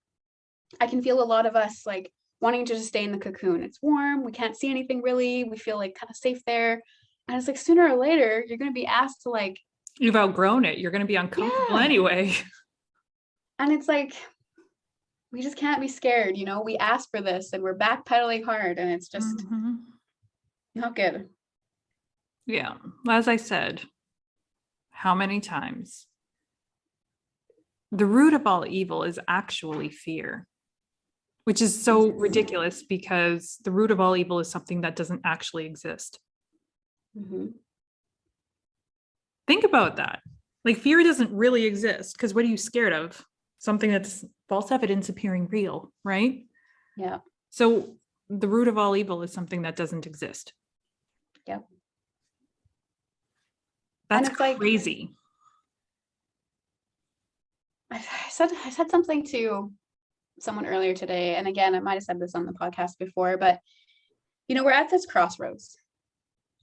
Speaker 2: I can feel a lot of us like wanting to just stay in the cocoon. It's warm. We can't see anything really. We feel like kind of safe there. And it's like sooner or later, you're going to be asked to like,
Speaker 1: you've outgrown it. You're going to be uncomfortable anyway.
Speaker 2: And it's like, we just can't be scared. You know, we asked for this and we're backpedaling hard. And it's just, Not good.
Speaker 1: Yeah. As I said, how many times? The root of all evil is actually fear, which is so ridiculous because the root of all evil is something that doesn't actually exist.
Speaker 2: Mm-hmm.
Speaker 1: Think about that. Like fear doesn't really exist because what are you scared of? Something that's false evidence appearing real, right?
Speaker 2: Yeah.
Speaker 1: So the root of all evil is something that doesn't exist.
Speaker 2: Yep.
Speaker 1: That's
Speaker 2: And it's like,
Speaker 1: crazy.
Speaker 2: I said something to someone earlier today, and again, I might have said this on the podcast before, but we're at this crossroads,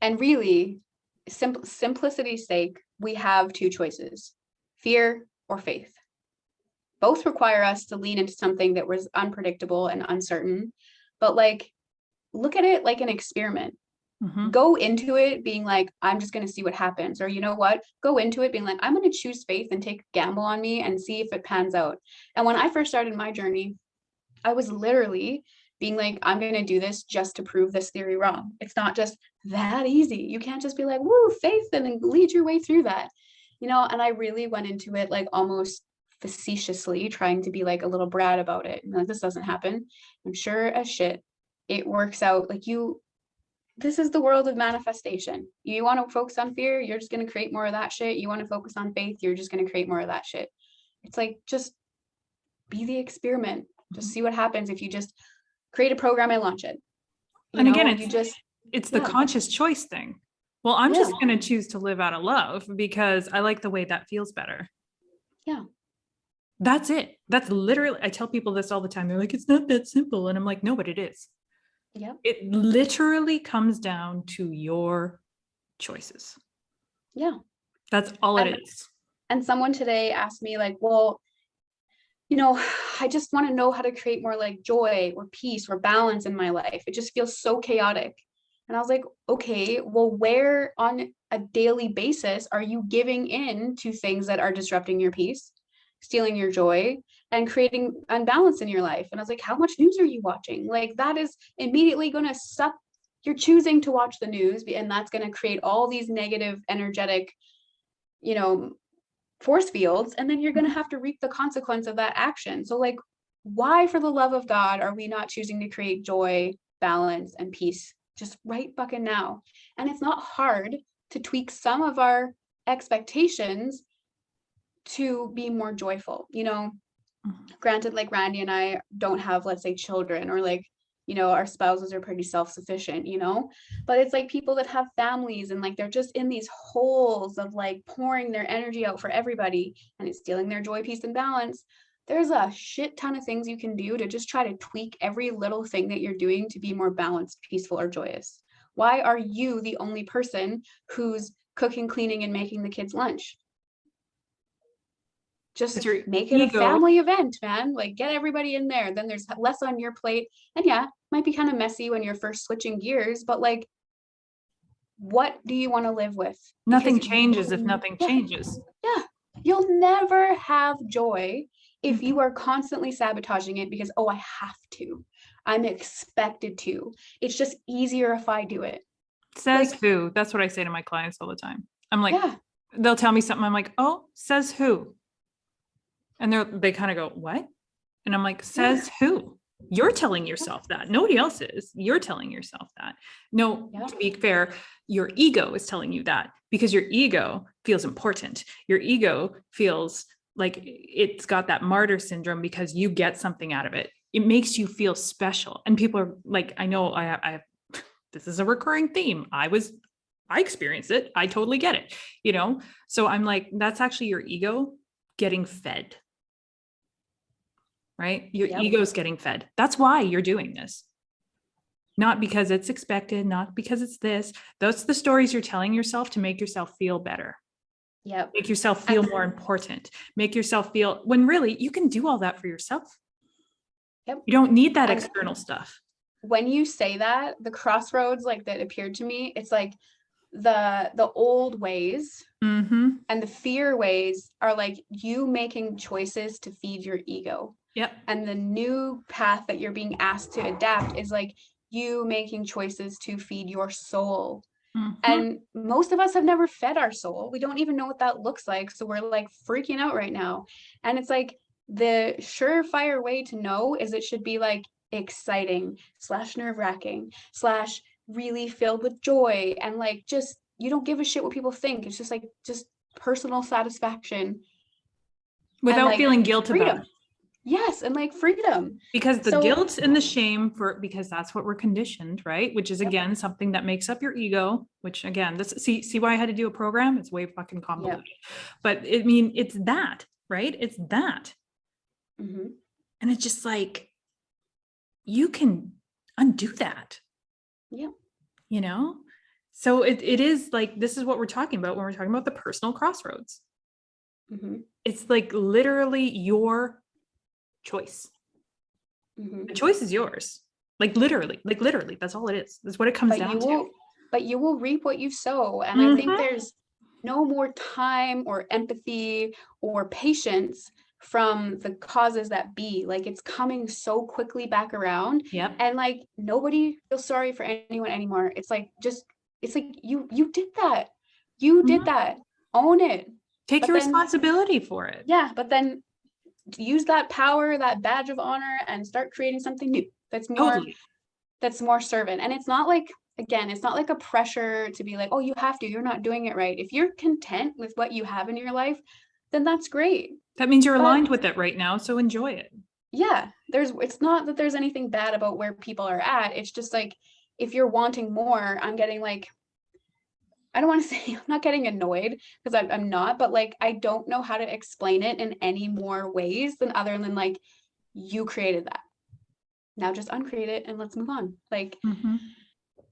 Speaker 2: and really, simplicity's sake, we have two choices: fear or faith. Both require us to lean into something that was unpredictable and uncertain, but like, look at it like an experiment.
Speaker 1: Mm-hmm.
Speaker 2: Go into it being like, I'm just going to see what happens. Or you know what? Go into it being like, I'm going to choose faith and take a gamble on me and see if it pans out. And when I first started my journey, I was literally being like, I'm going to do this just to prove this theory wrong. It's not just that easy. You can't just be like, woo, faith, and then lead your way through that. And I really went into it like almost facetiously trying to be like a little brat about it. And like, this doesn't happen. I'm sure as shit it works out. Like this is the world of manifestation. You want to focus on fear, you're just going to create more of that shit. You want to focus on faith, you're just going to create more of that shit. It's like, just be the experiment. Just see what happens if you just create a program and launch it.
Speaker 1: And again, it's the
Speaker 2: yeah.
Speaker 1: conscious choice thing. Well, I'm just
Speaker 2: Yeah.
Speaker 1: going to choose to live out of love because I like the way that feels better.
Speaker 2: Yeah.
Speaker 1: That's it. That's literally, I tell people this all the time. They're like, it's not that simple. And I'm like, no, but it is.
Speaker 2: Yeah.
Speaker 1: It literally comes down to your choices.
Speaker 2: Yeah.
Speaker 1: That's all it is.
Speaker 2: And someone today asked me like, well, I just want to know how to create more like joy or peace or balance in my life. It just feels so chaotic. And I was like, okay, well, where on a daily basis are you giving in to things that are disrupting your peace, stealing your joy, and creating unbalance in your life? And I was like, how much news are you watching? Like, that is immediately going to suck. You're choosing to watch the news, and that's going to create all these negative, energetic, force fields, and then you're going to have to reap the consequence of that action. So like, why for the love of God are we not choosing to create joy, balance, and peace just right fucking now? And it's not hard to tweak some of our expectations to be more joyful. Granted, like Randy and I don't have, let's say, children, or like, our spouses are pretty self-sufficient, but it's like people that have families and like they're just in these holes of like pouring their energy out for everybody, and it's stealing their joy, peace, and balance. There's a shit ton of things you can do to just try to tweak every little thing that you're doing to be more balanced, peaceful, or joyous. Why are you the only person who's cooking, cleaning, and making the kids lunch? Just make it a family event, man. Like, get everybody in there. Then there's less on your plate. And yeah, might be kind of messy when you're first switching gears, but like, what do you want to live with?
Speaker 1: Nothing changes if nothing changes.
Speaker 2: Yeah. You'll never have joy if you are constantly sabotaging it because, oh, I have to. I'm expected to. It's just easier if I do it.
Speaker 1: Says like, who? That's what I say to my clients all the time. I'm like, they'll tell me something. I'm like, oh, says who? And they kind of go, what? And I'm like, says who? You're telling yourself that. Nobody else is. You're telling yourself that. No, to be fair, your ego is telling you that because your ego feels important. Your ego feels like it's got that martyr syndrome because you get something out of it. It makes you feel special. And people are like, I know I this is a recurring theme. I experienced it. I totally get it, So I'm like, that's actually your ego getting fed. Right? Your ego's getting fed. That's why you're doing this. Not because it's expected, not because it's this. Those are the stories you're telling yourself to make yourself feel better.
Speaker 2: Yep.
Speaker 1: Make yourself feel more important. Make yourself feel, when really you can do all that for yourself.
Speaker 2: Yep.
Speaker 1: You don't need that external stuff.
Speaker 2: When you say that, the crossroads like that appeared to me, it's like the old ways and the fear ways are like you making choices to feed your ego.
Speaker 1: Yep.
Speaker 2: And the new path that you're being asked to adapt is like you making choices to feed your soul.
Speaker 1: Mhm.
Speaker 2: And most of us have never fed our soul. We don't even know what that looks like. So we're like freaking out right now. And it's like the surefire way to know is it should be like exciting / nerve-wracking / really filled with joy. And like, just, you don't give a shit what people think. It's just like, just personal satisfaction.
Speaker 1: Without
Speaker 2: like,
Speaker 1: feeling guilt about
Speaker 2: freedom.
Speaker 1: it.
Speaker 2: Yes. And like freedom.
Speaker 1: Because the
Speaker 2: So-
Speaker 1: guilt and the shame because that's what we're conditioned, right? Which is again, something that makes up your ego, which again, see why I had to do a program? It's way fucking convoluted. But I mean, it's that, right? It's that.
Speaker 2: Mm-hmm.
Speaker 1: And it's just like, you can undo that.
Speaker 2: Yeah.
Speaker 1: You know? So it is like, this is what we're talking about when we're talking about the personal crossroads.
Speaker 2: Mm-hmm.
Speaker 1: It's like literally your choice.
Speaker 2: Mm-hmm.
Speaker 1: The choice is yours. Like literally, that's all it is. That's what it comes down to.
Speaker 2: But you will reap what you sow. And I think there's no more time or empathy or patience from the causes that be. Like, it's coming so quickly back around.
Speaker 1: Yep.
Speaker 2: And like, nobody feels sorry for anyone anymore. It's like, you did that. You did that. Own it.
Speaker 1: Take your responsibility for it.
Speaker 2: Yeah. But then use that power, that badge of honor, and start creating something new that's more servant. And it's not like, again, it's not like a pressure to be like, oh, you have to, you're not doing it right. If you're content with what you have in your life, then that's great.
Speaker 1: That means you're aligned with it right now, so enjoy it.
Speaker 2: Yeah, it's not that there's anything bad about where people are at. It's just like, if you're wanting more, I'm getting like, I don't want to say I'm not getting annoyed, because I'm not, but like, I don't know how to explain it in any more ways other than like, you created that. Now just uncreate it and let's move on. Like,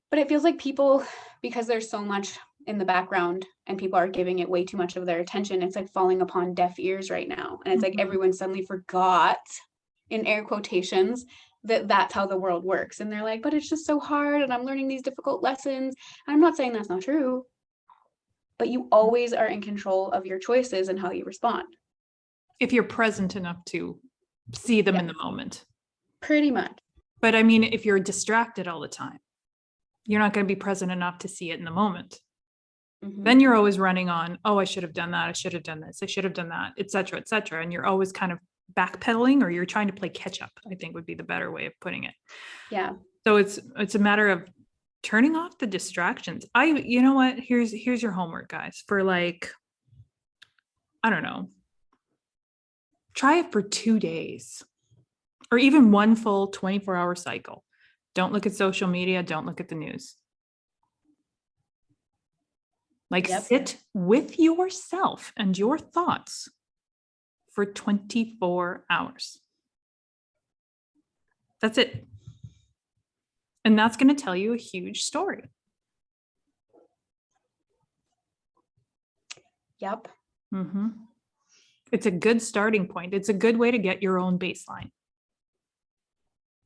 Speaker 2: but it feels like people, because there's so much in the background and people are giving it way too much of their attention, it's like falling upon deaf ears right now. And it's like everyone suddenly forgot, in air quotations, that that's how the world works. And they're like, but it's just so hard and I'm learning these difficult lessons. And I'm not saying that's not true, but you always are in control of your choices and how you respond.
Speaker 1: If you're present enough to see them in the moment.
Speaker 2: Pretty much.
Speaker 1: But I mean, if you're distracted all the time, you're not going to be present enough to see it in the moment. Then you're always running on, oh, I should have done that. I should have done this. I should have done that, et cetera, et cetera. And you're always kind of backpedaling, or you're trying to play catch up, I think would be the better way of putting it.
Speaker 2: Yeah.
Speaker 1: So it's a matter of turning off the distractions. You know what? Here's your homework, guys, for like, I don't know, try it for 2 days or even one full 24-hour cycle. Don't look at social media. Don't look at the news. Like, sit with yourself and your thoughts for 24 hours. That's it. And that's going to tell you a huge story.
Speaker 2: Yep.
Speaker 1: It's a good starting point. It's a good way to get your own baseline.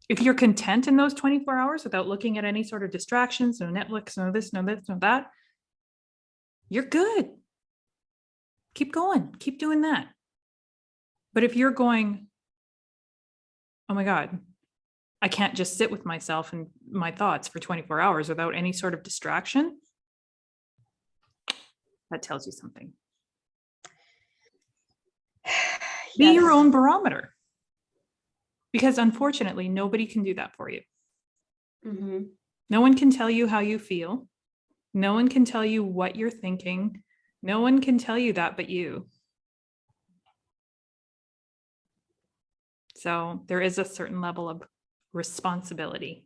Speaker 1: If you're content in those 24 hours without looking at any sort of distractions, no Netflix, no this, no this, no that, you're good. Keep going. Keep doing that. But if you're going, oh my God, I can't just sit with myself and my thoughts for 24 hours without any sort of distraction, that tells you something. Be your own barometer. Because unfortunately, nobody can do that for you. No one can tell you how you feel. No one can tell you what you're thinking. No one can tell you that but you. So there is a certain level of responsibility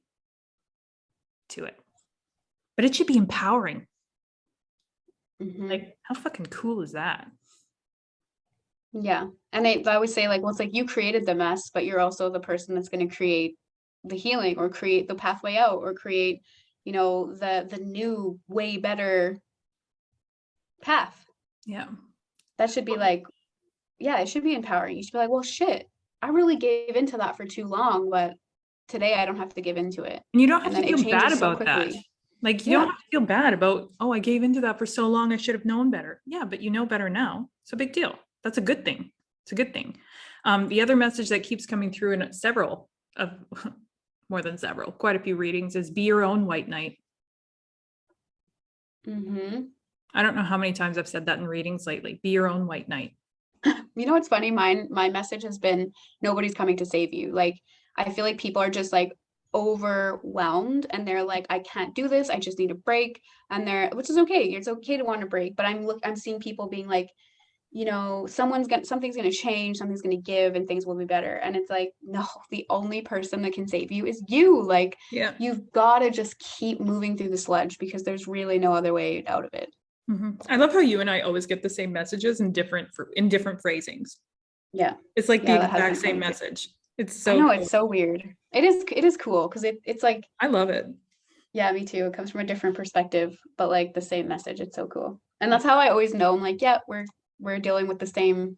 Speaker 1: to it. But it should be empowering. Like, how fucking cool is that?
Speaker 2: Yeah. And I always say, like, well, it's like you created the mess, but you're also the person that's going to create the healing or create the pathway out or create, you know, the new, way better path.
Speaker 1: Yeah.
Speaker 2: That should be like, yeah, it should be empowering. You should be like, well, shit, I really gave into that for too long, but today I don't have to give into it.
Speaker 1: And you don't have to feel bad about that. Like, you don't have to feel bad about, oh, I gave into that for so long, I should have known better. Yeah, but you know better now. So big deal. That's a good thing. It's a good thing. The other message that keeps coming through in several of more than several, quite a few readings, is be your own white knight.
Speaker 2: Mm-hmm.
Speaker 1: I don't know how many times I've said that in readings lately. Be your own white knight.
Speaker 2: You know what's funny? My message has been nobody's coming to save you. Like I feel like people are just like overwhelmed and they're like, I can't do this. I just need a break. And they're, which is okay. It's okay to want a break. But I'm seeing people being like, you know, something's gonna change, something's gonna give, and things will be better. And it's like, no, the only person that can save you is you. Like
Speaker 1: Yeah.
Speaker 2: you've got to just keep moving through the sludge because there's really no other way out of it.
Speaker 1: I love how you and I always get the same messages in different phrasings.
Speaker 2: Yeah.
Speaker 1: It's like
Speaker 2: Yeah,
Speaker 1: the
Speaker 2: that has
Speaker 1: exact
Speaker 2: been
Speaker 1: same
Speaker 2: funny too.
Speaker 1: message. It's
Speaker 2: I
Speaker 1: so
Speaker 2: know
Speaker 1: cool.
Speaker 2: it's so weird. It is cool because it's like,
Speaker 1: I love it.
Speaker 2: yeah, me too. It comes from a different perspective, but like the same message. It's so cool. And that's how I always know. I'm like, yeah, we're dealing with the same,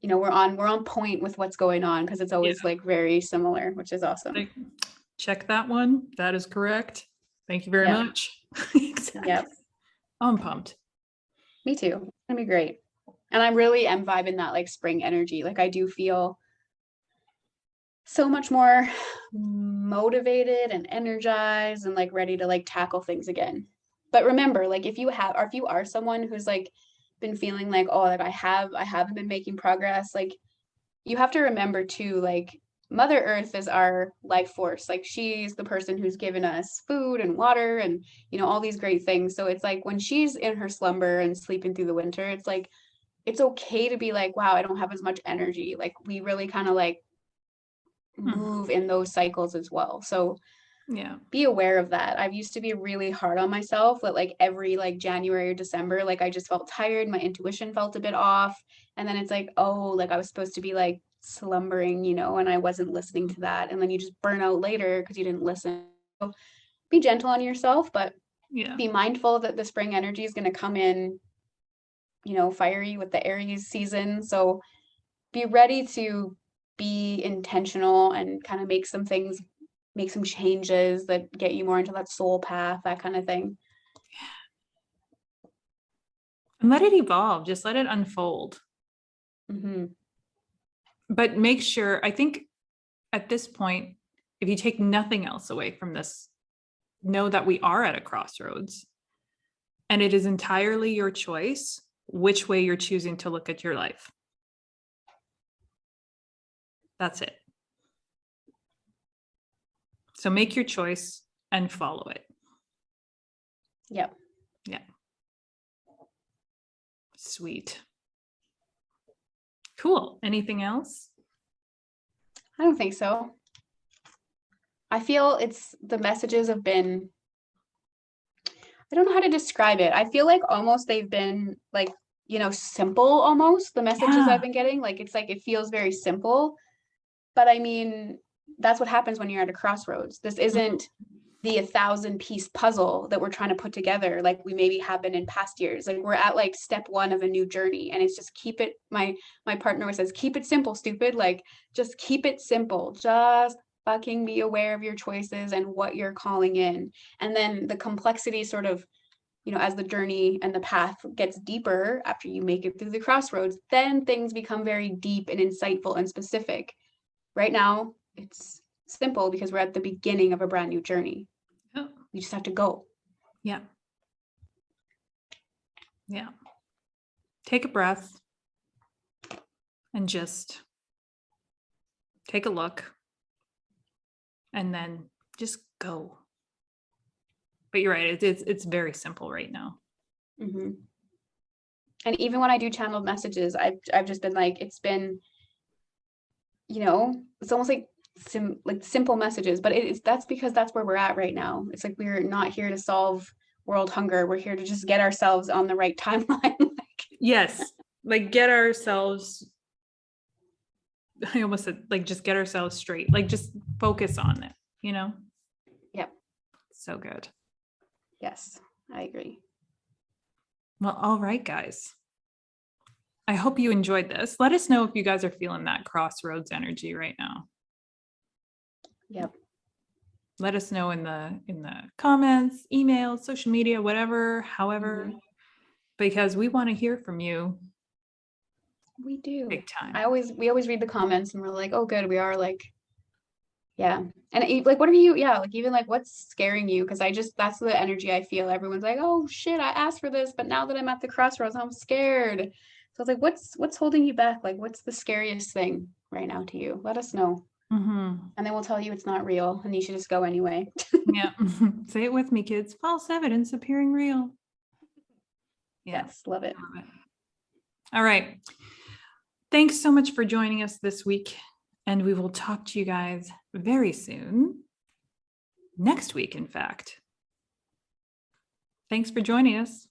Speaker 2: you know, we're on point with what's going on because it's always like very similar, which is awesome.
Speaker 1: Like, check that one. That is correct. Thank you very
Speaker 2: Yeah.
Speaker 1: much. Exactly.
Speaker 2: Yep.
Speaker 1: I'm pumped.
Speaker 2: Me too. It's gonna be great. And I really am vibing that like spring energy. Like I do feel so much more motivated and energized and like ready to like tackle things again. But remember, like if you have or if you are someone who's like been feeling like, oh, like I haven't been making progress, like you have to remember too, like Mother Earth is our life force. Like she's the person who's given us food and water and you know all these great things. So it's like when she's in her slumber and sleeping through the winter, it's like it's okay to be like, wow, I don't have as much energy. Like we really kind of like move in those cycles as well. So
Speaker 1: Yeah.
Speaker 2: be aware of that. I've used to be really hard on myself that like every like January or December, like I just felt tired, my intuition felt a bit off. And then it's like, oh, like I was supposed to be like slumbering, you know, and I wasn't listening to that. And then you just burn out later because you didn't listen. So be gentle on yourself, but
Speaker 1: Yeah.
Speaker 2: be mindful that the spring energy is going to come in, you know, fiery with the Aries season. So be ready to be intentional and kind of make some things, make some changes that get you more into that soul path, that kind of thing.
Speaker 1: And let it evolve. Just let it unfold.
Speaker 2: Mm-hmm.
Speaker 1: But make sure, I think at this point, if you take nothing else away from this, know that we are at a crossroads. And it is entirely your choice which way you're choosing to look at your life. That's it. So make your choice and follow it.
Speaker 2: Yep.
Speaker 1: Yeah. Sweet. Cool. Anything else?
Speaker 2: I don't think so. I feel it's the messages have been, I don't know how to describe it. I feel like almost they've been like, you know, simple almost, the messages I've been getting. Like it's like it feels very simple. But I mean, that's what happens when you're at a crossroads. This isn't the 1,000-piece puzzle that we're trying to put together like we maybe have been in past years. Like we're at like step one of a new journey, and it's just keep it. My partner always says, "Keep it simple, stupid." Like just keep it simple. Just fucking be aware of your choices and what you're calling in, and then the complexity sort of, you know, as the journey and the path gets deeper after you make it through the crossroads, then things become very deep and insightful and specific. Right now, it's simple because we're at the beginning of a brand new journey.
Speaker 1: Oh.
Speaker 2: You just have to go.
Speaker 1: Yeah. Yeah. Take a breath and just take a look and then just go. But you're right. It's very simple right now.
Speaker 2: Mm-hmm. And even when I do channeled messages, I've just been like, it's been, you know, it's almost like simple messages, but that's because that's where we're at right now. It's like we're not here to solve world hunger. We're here to just get ourselves on the right timeline.
Speaker 1: Yes, like get ourselves. I almost said like just get ourselves straight. Like just focus on it. You know.
Speaker 2: Yep.
Speaker 1: So good.
Speaker 2: Yes, I agree.
Speaker 1: Well, all right, guys. I hope you enjoyed this. Let us know if you guys are feeling that crossroads energy right now.
Speaker 2: Yep.
Speaker 1: Let us know in the comments, emails, social media, whatever, however, because we want to hear from you.
Speaker 2: We do.
Speaker 1: Big time.
Speaker 2: We always read the comments and we're like, oh good, we are like Yeah. And like, what are you, yeah, like even like what's scaring you? Because that's the energy I feel. Everyone's like, oh shit, I asked for this, but now that I'm at the crossroads, I'm scared. So it's like, what's holding you back? Like, what's the scariest thing right now to you? Let us know.
Speaker 1: Mm-hmm.
Speaker 2: And then we'll tell you it's not real and you should just go anyway.
Speaker 1: Yeah. Say it with me, kids. False evidence appearing real. Yeah.
Speaker 2: Yes, love it.
Speaker 1: I love it. All right. Thanks so much for joining us this week. And we will talk to you guys very soon. Next week, in fact. Thanks for joining us.